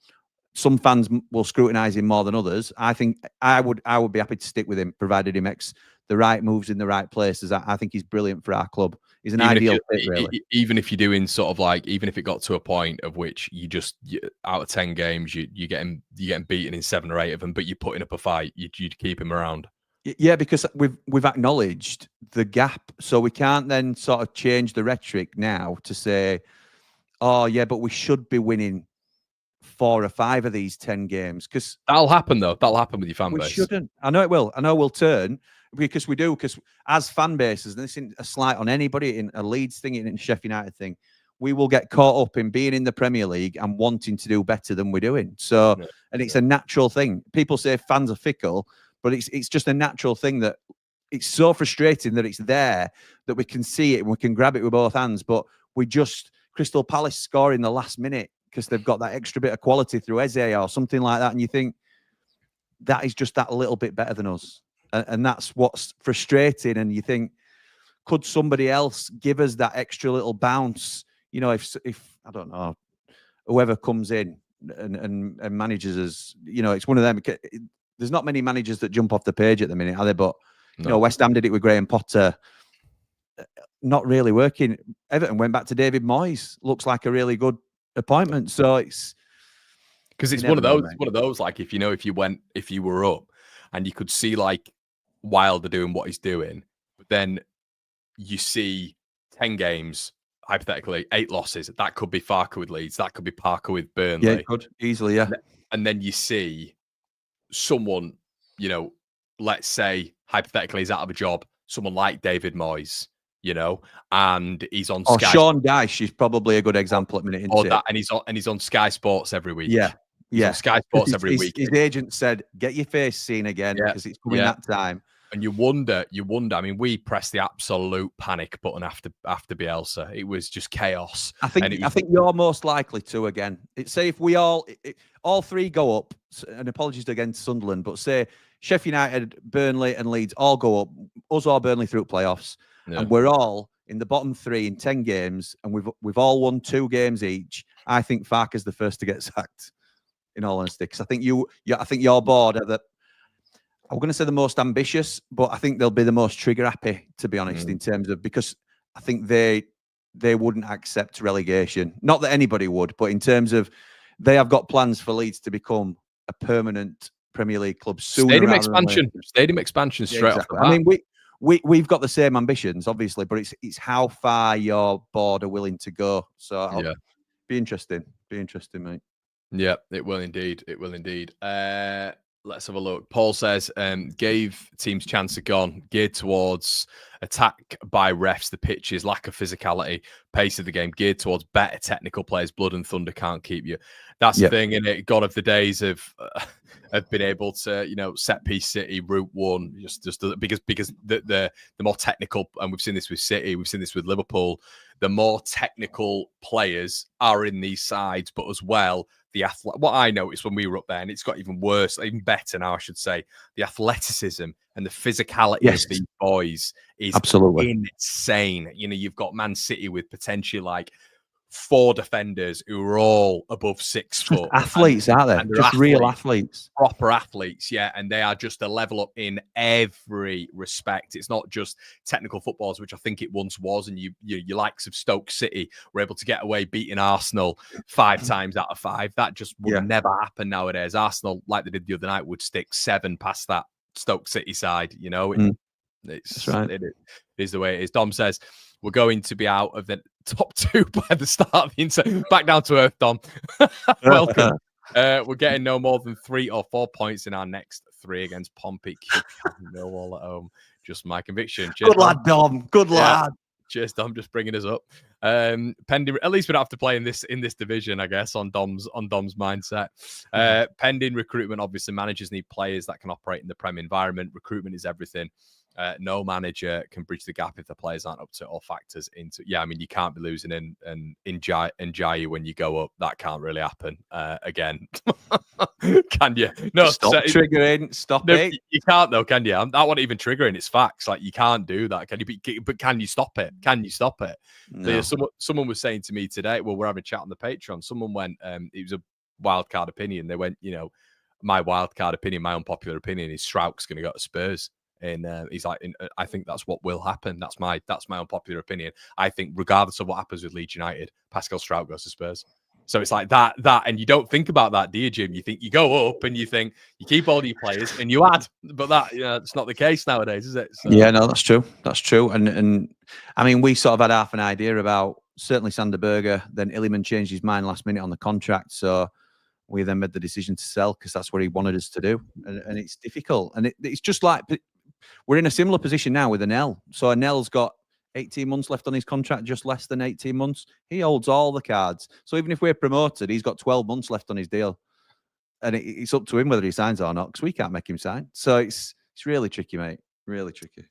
Some fans will scrutinise him more than others. I think I would be happy to stick with him, provided he makes the right moves in the right places. I think he's brilliant for our club. He's an ideal fit, really. Even if you're doing sort of like, even if it got to a point of which out of 10 games, you're getting beaten in 7 or 8 of them, but you're putting up a fight, you'd keep him around. Yeah, because we've acknowledged the gap, so we can't then sort of change the rhetoric now to say, oh yeah, but we should be winning 4 or 5 of these 10 games, because that'll happen though. That'll happen with your fan base. We shouldn't. I know it will. I know we'll turn, because we do. Because as fan bases, and this isn't a slight on anybody, in a Leeds thing, in a Sheffield United thing, we will get caught up in being in the Premier League and wanting to do better than we're doing. So, and it's a natural thing. People say fans are fickle, but it's just a natural thing that it's so frustrating that it's there, that we can see it and we can grab it with both hands, but Crystal Palace score in the last minute because they've got that extra bit of quality through Eze or something like that, and you think that is just that little bit better than us, and that's what's frustrating. And you think, could somebody else give us that extra little bounce? If I don't know, whoever comes in and manages us, it's one of them. There's not many managers that jump off the page at the minute, are there? But West Ham did it with Graham Potter. Not really working. Everton went back to David Moyes. Looks like a really good appointment. So it's because it's one of those. Like if you were up and you could see like Wilder doing what he's doing, but then you see 10 games, hypothetically 8 losses. That could be Farker with Leeds. That could be Parker with Burnley. Yeah, it could easily. Yeah, and then you see someone, let's say hypothetically he's out of a job. Someone like David Moyes. And he's on Sky. Sean Dyche is probably a good example at minute. And he's on Sky Sports every week. Yeah, he's on Sky Sports every week. His agent said, "Get your face seen again, because it's coming that time." And you wonder. I mean, we pressed the absolute panic button after Bielsa. It was just chaos. I think you're most likely to again. Say if we all 3 go up, and apologies again to Sunderland, but say Sheffield United, Burnley, and Leeds all go up, us or Burnley through playoffs. Yeah. And we're all in the bottom 3 in 10 games, and we've all won 2 games each. I think Farker's the first to get sacked, in all honesty, because I think your board are I'm going to say the most ambitious, but I think they'll be the most trigger happy, to be honest, in terms of, because I think they wouldn't accept relegation. Not that anybody would, but in terms of they have got plans for Leeds to become a permanent Premier League club sooner. Stadium expansion straight off the bat. I mean, we've got the same ambitions, obviously, but it's how far your board are willing to go. So be interesting, mate. Yeah, it will indeed. It will indeed. Let's have a look. Paul says, gave teams chance of gone, geared towards attack by refs, the pitches, lack of physicality, pace of the game, geared towards better technical players. Blood and thunder can't keep you. That's the thing, and it gone of the days of been able to, set piece City, route one, just because the more technical, and we've seen this with City, we've seen this with Liverpool, the more technical players are in these sides, but as well, what I noticed when we were up there, and it's got even worse, even better now, I should say, the athleticism and the physicality of these boys is absolutely insane. You've got Man City with potentially like 4 defenders who are all above 6 foot. Athletes, aren't they? Just athletes, real athletes. Proper athletes, yeah. And they are just a level up in every respect. It's not just technical footballers, which I think it once was. And your likes of Stoke City were able to get away beating Arsenal 5 times out of 5. That just would never happen nowadays. Arsenal, like they did the other night, would stick 7 past that Stoke City side, It's That's right. it is the way it is. Dom says we're going to be out of the top 2 by the start of the back down to earth, Dom. Welcome. We're getting no more than 3 or 4 points in our next 3 against Pompey, QPR, Millwall at home. Just my conviction. Cheers, Good lad, Dom. Good lad. Cheers, Dom. Just bringing us up. Pending, at least we don't have to play in this division, I guess, on Dom's mindset. Pending recruitment, obviously, managers need players that can operate in the Prem environment. Recruitment is everything. No manager can bridge the gap if the players aren't up to all factors into. Yeah, I mean, you can't be losing in Jai when you go up. That can't really happen again. Can you? No, Stop triggering. Stop it. You can't though, can you? That wasn't even triggering. It's facts. Like you can't do that. Can you? But can you stop it? Can you stop it? No. Someone was saying to me today. Well, we're having a chat on the Patreon. Someone went. It was a wild card opinion. They went. My wild card opinion, my unpopular opinion is Strauch's going to go to Spurs. And he's like, I think that's what will happen. That's my unpopular opinion. I think regardless of what happens with Leeds United, Pascal Strauch goes to Spurs. So it's like that, and you don't think about that, do you, Jim? You think you go up and you think you keep all your players and you add, but that it's not the case nowadays, is it? So. Yeah, no, that's true. That's true. And I mean, we sort of had half an idea about certainly Sander Berger. Then Illiman changed his mind last minute on the contract, so we then made the decision to sell because that's what he wanted us to do. And it's difficult, and it's just like. We're in a similar position now with Anel. So Anel's got 18 months left on his contract, just less than 18 months. He holds all the cards. So even if we're promoted, he's got 12 months left on his deal. And it's up to him whether he signs or not, because we can't make him sign. So it's really tricky, mate. Really tricky.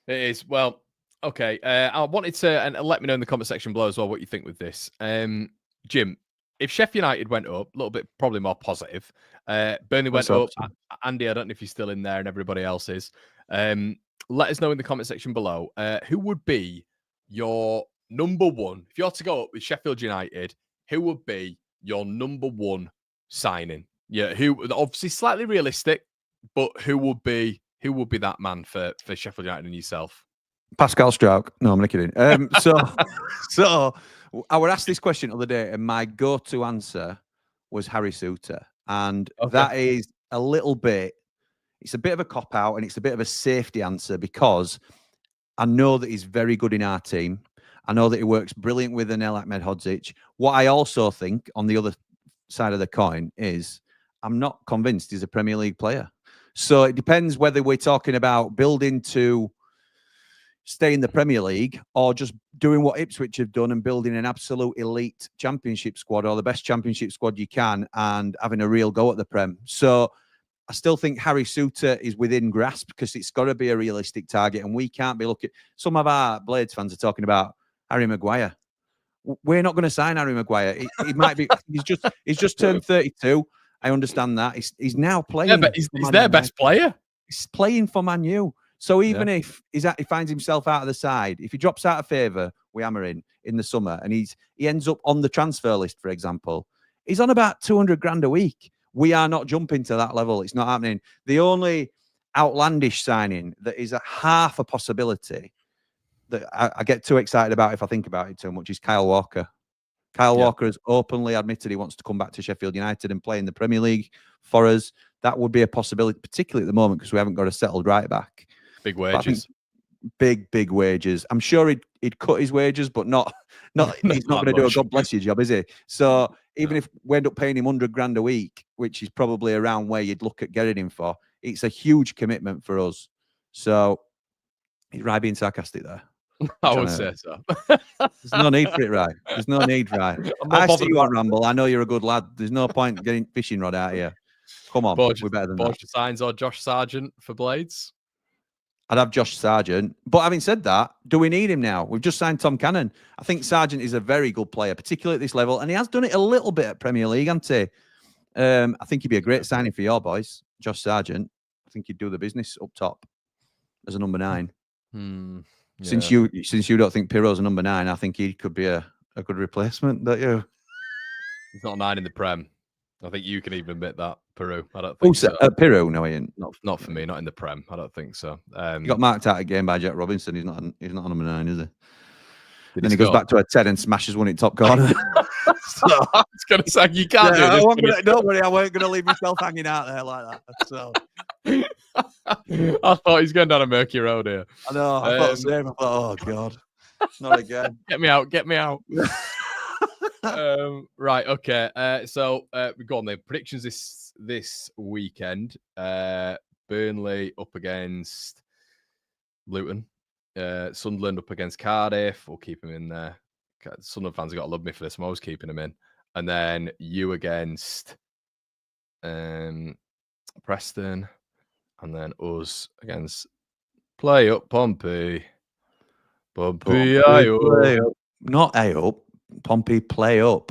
It is. Well, okay. I wanted to, and let me know in the comment section below as well what you think with this. Jim, if Sheffield United went up, a little bit probably more positive. Burnley went up. Andy, I don't know if you're still in there and everybody else is. Let us know in the comment section below who would be your number one. If you had to go up with Sheffield United, who would be your number one signing? Yeah, who obviously slightly realistic, but who would be that man for Sheffield United and yourself? Pascal Strauch. No, I'm not kidding. So I was asked this question the other day, and my go-to answer was Harry Souttar, and that is a little bit. It's a bit of a cop-out, and it's a bit of a safety answer because I know that he's very good in our team. I know that he works brilliant with Anel Ahmedhodzic. What I also think, on the other side of the coin, is I'm not convinced he's a Premier League player. So it depends whether we're talking about building to stay in the Premier League or just doing what Ipswich have done and building an absolute elite championship squad or the best championship squad you can and having a real go at the Prem. So I still think Harry Souttar is within grasp because it's got to be a realistic target, and we can't be looking. Some of our Blades fans are talking about Harry Maguire. We're not going to sign Harry Maguire. He might be. He's just turned 32. I understand that. He's now playing. Yeah, but he's their best player. He's playing for Man U. So even if he finds himself out of the side, if he drops out of favour, we hammer in the summer, and he ends up on the transfer list, for example, he's on about 200 grand a week. We are not jumping to that level. It's not happening. The only outlandish signing that is a half a possibility that I get too excited about if I think about it too much is Kyle Walker. Kyle Walker has openly admitted he wants to come back to Sheffield United and play in the Premier League for us. That would be a possibility, particularly at the moment because we haven't got a settled right back. Big wages. Big wages. I'm sure he'd cut his wages, but not he's not going to do a God bless you job, is he? So even if we end up paying him 100 grand a week, which is probably around where you'd look at getting him for, it's a huge commitment for us. So he's right being sarcastic there. I would say so. There's no need for it, right? There's no need, right? I see you on Ramble. I know you're a good lad. There's no point getting fishing rod out here. Come on, we're better than that. Signs or Josh Sargent for Blades? I'd have Josh Sargent. But having said that, do we need him now? We've just signed Tom Cannon. I think Sargent is a very good player, particularly at this level. And he has done it a little bit at Premier League, hasn't he? I think he'd be a great signing for your boys, Josh Sargent. I think he'd do the business up top as a number 9. Yeah. Since you don't think Pirro's a number 9, I think he could be a good replacement, don't you? He's not a 9 in the Prem. I think you can even admit that, Peru. I don't think so. Pirro, no, he ain't. Not for me, not in the Prem. I don't think so. He got marked out again by Jack Robinson. He's not on number 9, is he? Then he goes back to a 10 and smashes one in top corner. So, I was going to say, you can't do this. Don't worry, I weren't going to leave myself hanging out there like that. So I thought he's going down a murky road here. I know. I thought the same. I thought, oh God, not again. Get me out. Get me out. Right. Okay. So we go on the predictions this weekend. Burnley up against Luton. Sunderland up against Cardiff. We'll keep him in there. Sunderland fans have got to love me for this. I'm always keeping him in. And then you against Preston. And then us against Play Up Pompey. Pompey, play up. Not A up. Pompey, play up.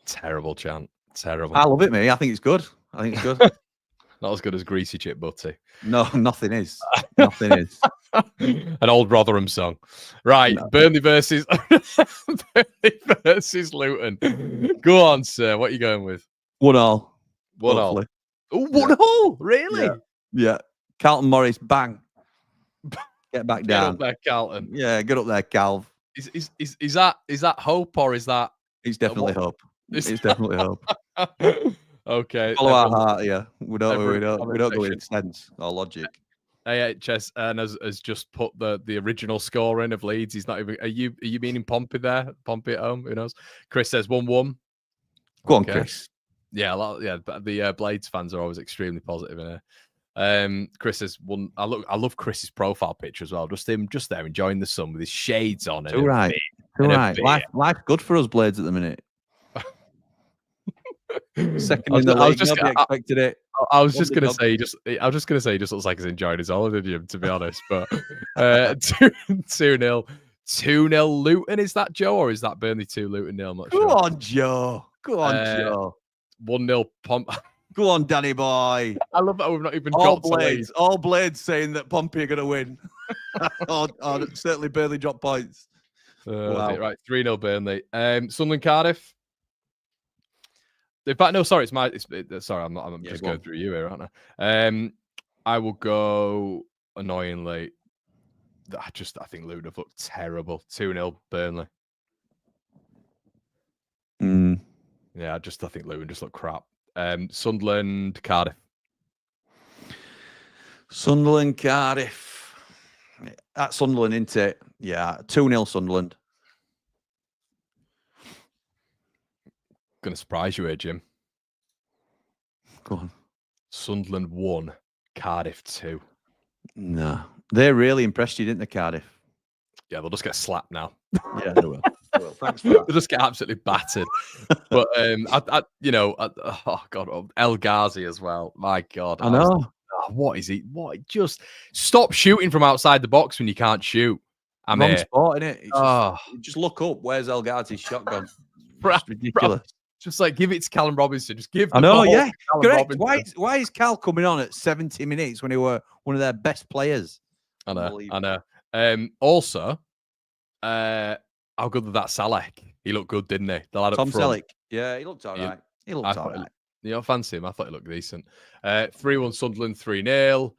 Terrible chant. Terrible. I love it, mate. I think it's good. Not as good as Greasy Chip Butty. No, nothing is. Nothing is. An old Rotherham song. Right. No. Burnley versus Luton. Go on, sir. What are you going with? 1-1. 1-1. Oh, 1-1? Really? Yeah. Carlton Morris, bang. Get back down. Get up there, Carlton. Yeah, get up there, Calv. Is that hope or is that? It's definitely hope. It's definitely hope. Okay. Follow our heart here. We don't go with sense or logic. AHS has just put the original score in of Leeds. He's not even. Are you meaning Pompey there? Pompey at home? Who knows? Chris says 1-1. Go on, Chris. Yeah, but the Blades fans are always extremely positive in here. Chris has one. I love Chris's profile picture as well. Just him, just there enjoying the sun with his shades on. Too right. Life's good for us Blades at the minute. Second in the league, nobody expected it. I was just gonna say he just looks like he's enjoying his holiday, Jim, to be honest. But 2-0 Luton. Is that Joe or is that Burnley 2 Luton 0? I'm not sure. Go on, Joe. Go on, Joe. 1-0 Pomp. Go on, Danny boy. I love that we've not even all got Blades. All Blades saying that Pompey are going to win. or certainly Burnley drop points. Wow. Right, 3-0 Burnley. Sunderland Cardiff. In fact, no, sorry, sorry, I'm just going through you here, aren't I? I will go annoyingly. I think Luton have looked terrible. 2-0 Burnley. Yeah, I think Luton just look crap. Sunderland Cardiff. Sunderland Cardiff. At Sunderland, isn't it? Yeah, 2-0 Sunderland. Going to surprise you here, Jim. Go on. Sunderland 1, Cardiff 2. No, they really impressed you, didn't they, Cardiff? Yeah, they'll just get slapped now. Yeah, they will. Thanks for that. They'll just get absolutely battered. But oh God, El Ghazi as well. My God, I know. What is he? Just stop shooting from outside the box when you can't shoot. I'm wrong here. sport, innit? Just look up. Where's El Ghazi's shotgun? It's ridiculous. Just like give it to Callum Robinson. Just give. I know. Yeah. Correct. Why is Cal coming on at 70 minutes when he were one of their best players? I know. Also, how good was that Salek? He looked good, didn't he? The lad Tom up front. Selleck. Yeah, he looked all right. He looked all right. You don't fancy him? I thought he looked decent. 3-1 Sunderland, 3-0.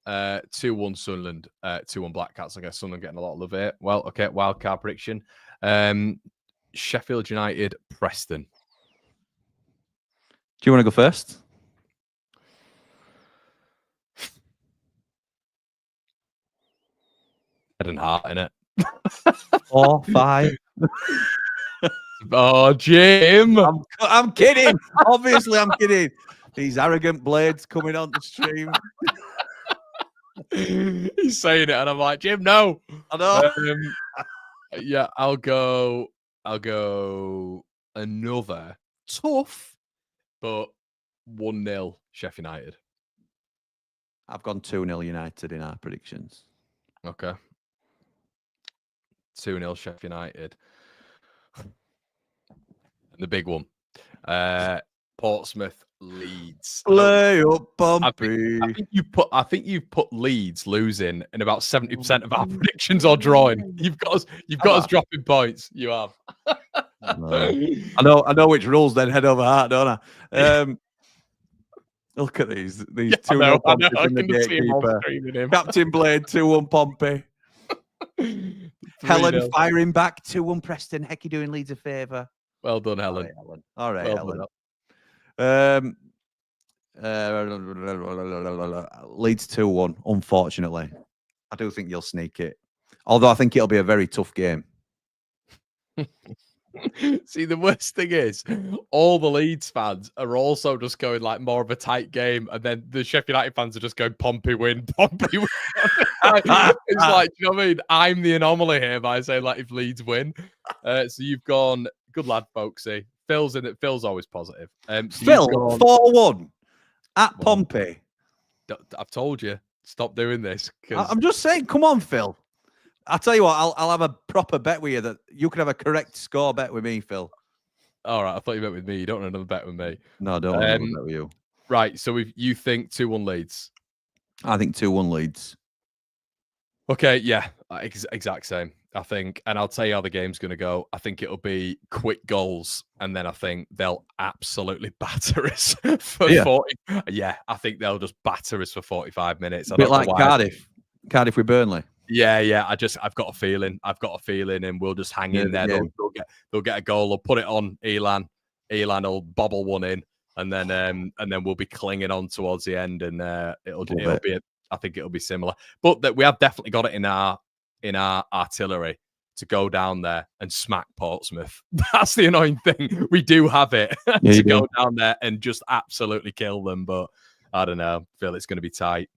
2-1 Sunderland, 2-1 Black Cats. I guess Sunderland getting a lot of love here. Well, okay, wild card prediction. Sheffield United, Preston. Do you want to go first? Head and heart, innit? 4-5. Oh, Jim. I'm kidding. Obviously, I'm kidding. These arrogant Blades coming on the stream. He's saying it, and I'm like, Jim, no. I know. Yeah, I'll go another tough, but 1-0 Sheffield United. I've gone 2-0 United in our predictions. Okay. 2-0 Sheffield United. And the big one. Portsmouth, Leeds. Play up, Pompey. I think you've put Leeds losing in about 70% of our predictions or drawing. You've got us dropping points. You have. I know which rules then head over heart, don't I? Look at these 2-0 Pompey from the gatekeeper. Captain Blade 2-1 Pompey. Helen firing back 2-1 Preston. Hecky doing Leeds a favour. Well done, Helen. All right, Helen. Leeds 2-1, unfortunately. I do think you'll sneak it. Although I think it'll be a very tough game. See, the worst thing is, all the Leeds fans are also just going like more of a tight game, and then the Sheffield United fans are just going Pompey win, Pompey win. It's like, you know what I mean? I'm the anomaly here by saying like if Leeds win. So you've gone, good lad, folksy. Phil's in it. Phil's always positive. So Phil, 4-1 at Pompey. I've told you, stop doing this. I'm just saying, come on, Phil. I'll tell you what, I'll have a proper bet with you that you can have a correct score bet with me, Phil. All right, I thought you bet with me. You don't want another bet with me. No, I don't want another bet with you. Right, so if you think 2-1 Leeds. I think 2-1 Leeds. Okay, yeah, exact same. I think, and I'll tell you how the game's going to go. I think it'll be quick goals, and then I think they'll absolutely batter us for 40. Yeah, I think they'll just batter us for 45 minutes. A bit like Cardiff with Burnley. Yeah. I've got a feeling. And we'll just hang in there. They'll get a goal. They'll put it on Elan. Elan will bobble one in, and then we'll be clinging on towards the end, and it'll be. I think it'll be similar, but that we have definitely got it in our artillery to go down there and smack Portsmouth. That's the annoying thing. We do have it to go down there and just absolutely kill them, but I don't know. I feel it's going to be tight.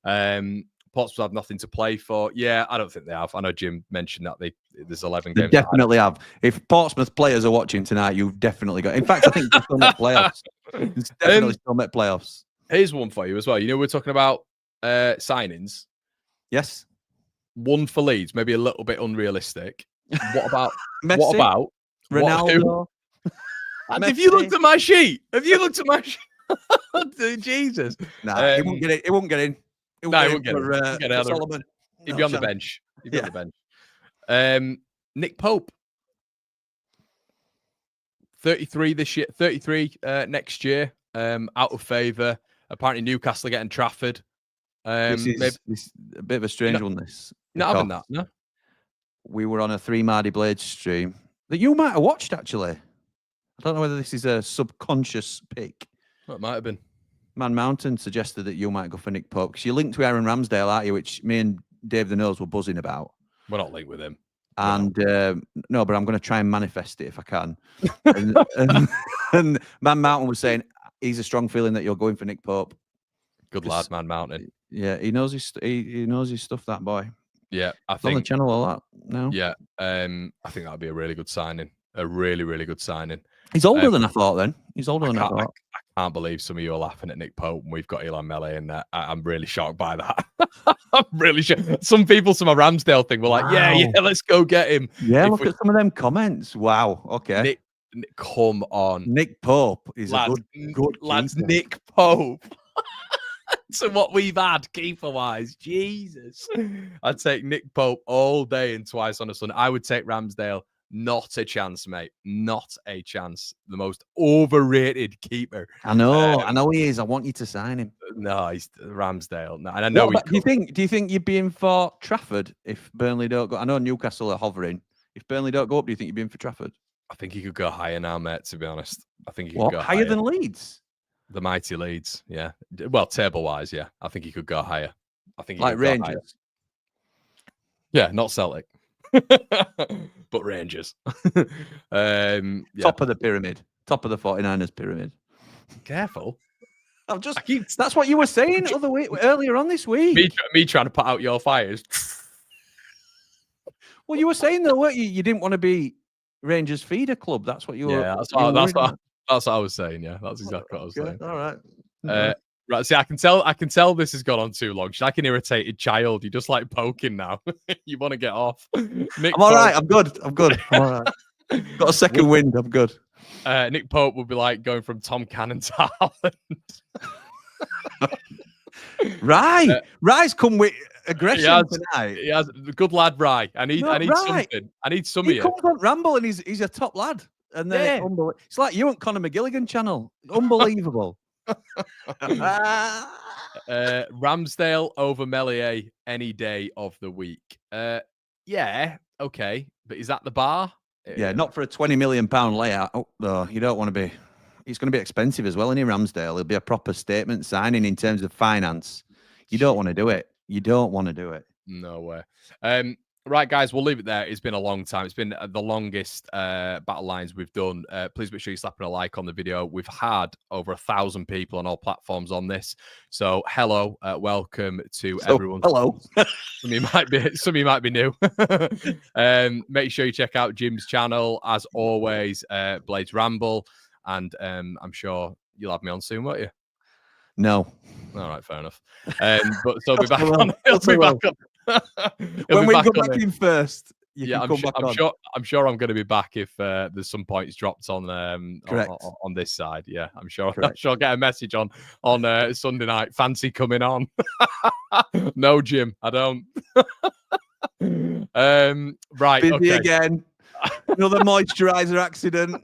Portsmouth have nothing to play for. Yeah, I don't think they have. I know Jim mentioned that there's 11 games. They definitely have. If Portsmouth players are watching tonight, you've definitely got. In fact, I think they still make playoffs. It's definitely still make playoffs. Here's one for you as well. You know, we're talking about signings. Yes. One for Leeds, maybe a little bit unrealistic. What about Messi? What about Ronaldo? Have you looked at my sheet? Jesus. Nah, he won't get in. He won't get in. He won't get in. Solomon. He'd be on the bench. On the bench. Nick Pope. 33 this year. 33 next year. Out of favour. Apparently Newcastle are getting Trafford. This is a bit of a strange one. This. Not having that, no? We were on a 3 Mardy Blades stream that you might have watched, actually. I don't know whether this is a subconscious pick. Well, it might have been. Man Mountain suggested that you might go for Nick Pope because you're linked to Aaron Ramsdale, aren't you? Which me and Dave the Nose were buzzing about. We're not linked with him. And no, but I'm going to try and manifest it if I can. and Man Mountain was saying he's a strong feeling that you're going for Nick Pope. Good lad, Man Mountain. Yeah, he knows his he knows his stuff. That boy. Yeah, I think on the channel a lot now. Yeah, I think that'd be a really good signing. A really, really good signing. He's older than I thought. Then he's older than I thought. I can't believe some of you are laughing at Nick Pope and we've got Elon Melee in there. I'm really shocked by that. I'm really shocked. Some people, some of Ramsdale thing were like, yeah, let's go get him. Yeah, look at some of them comments. Wow. Okay. Nick, come on. Nick Pope is a good lads. Nick Pope. To what we've had keeper-wise. Jesus. I'd take Nick Pope all day and twice on a Sunday. I would take Ramsdale. Not a chance, mate. Not a chance. The most overrated keeper. I know he is. I want you to sign him. No, he's Ramsdale. No, and I know. Do you think you'd be in for Trafford if Burnley don't go? I know Newcastle are hovering. If Burnley don't go up, do you think you'd be in for Trafford? I think he could go higher now, mate. To be honest, I think he could go higher than Leeds. The mighty Leeds, yeah. Well, table-wise, yeah. I think he could go higher. I think he like Rangers. Yeah, not Celtic. But Rangers. Yeah. Top of the pyramid. Top of the 49ers pyramid. Careful. That's what you were saying earlier on this week. Me trying to put out your fires. Well, you were saying though, weren't you? You didn't want to be Rangers feeder club. That's what you were. Yeah, that's what I was saying. Yeah, that's exactly what I was saying. All right. Right. See, I can tell this has gone on too long. She's like an irritated child. You just like poking now. You want to get off. I'm all right. I'm good. I'm all right. Got a second wind. I'm good. Nick Pope would be like going from Tom Cannon to Haaland. Right. Rye's come with aggression tonight. He has. Good lad, Rye. I need something. I need some of you. He comes on Ramble and he's a top lad. And then it's like you and Conor McGilligan channel. Unbelievable. Ramsdale over Melier any day of the week. Yeah, okay. But is that the bar? Yeah, not for a £20 million layout. Oh, no, you don't want to be it's going to be expensive as well, isn't it, Ramsdale? It'll be a proper statement signing in terms of finance. You don't want to do it. You don't want to do it. No way. Right, guys, we'll leave it there. It's been a long time. It's been the longest battle lines we've done. Please make sure you're slapping a like on the video. We've had over 1,000 people on all platforms on this. So, hello, welcome to everyone. Hello. Some of you might be new. Make sure you check out Jim's channel as always. Blades Ramble, and I'm sure you'll have me on soon, won't you? No. All right, fair enough. But so I'll be back on. He'll be back on. When we go back in first, I'm sure I'm going to be back if there's some points dropped on this side. Yeah, I'm sure I'll get a message on Sunday night. Fancy coming on? No, Jim, I don't. Right, busy okay. Again. Another moisturizer accident.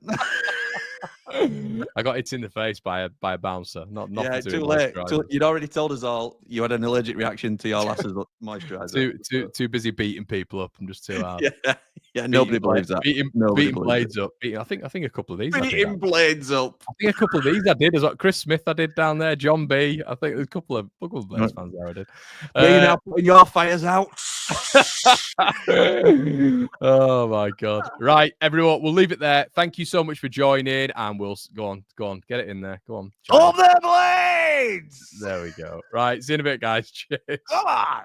I got hit in the face by a bouncer. Nothing too late. You'd already told us all you had an allergic reaction to your last moisturizer. Too busy beating people up. I'm just too hard. Yeah. Nobody believes that. Beating blades up. I think a couple of these. Beating blades up. I think a couple of these I did as well. Chris Smith I did down there. John B. I think there's a couple of Blades fans there I did. You're now putting your fires out. Oh my god! Right, everyone, we'll leave it there. Thank you so much for joining, and we'll go on, get it in there. Go on, Hold their blades. There we go. Right, see you in a bit, guys. Cheers. Come on.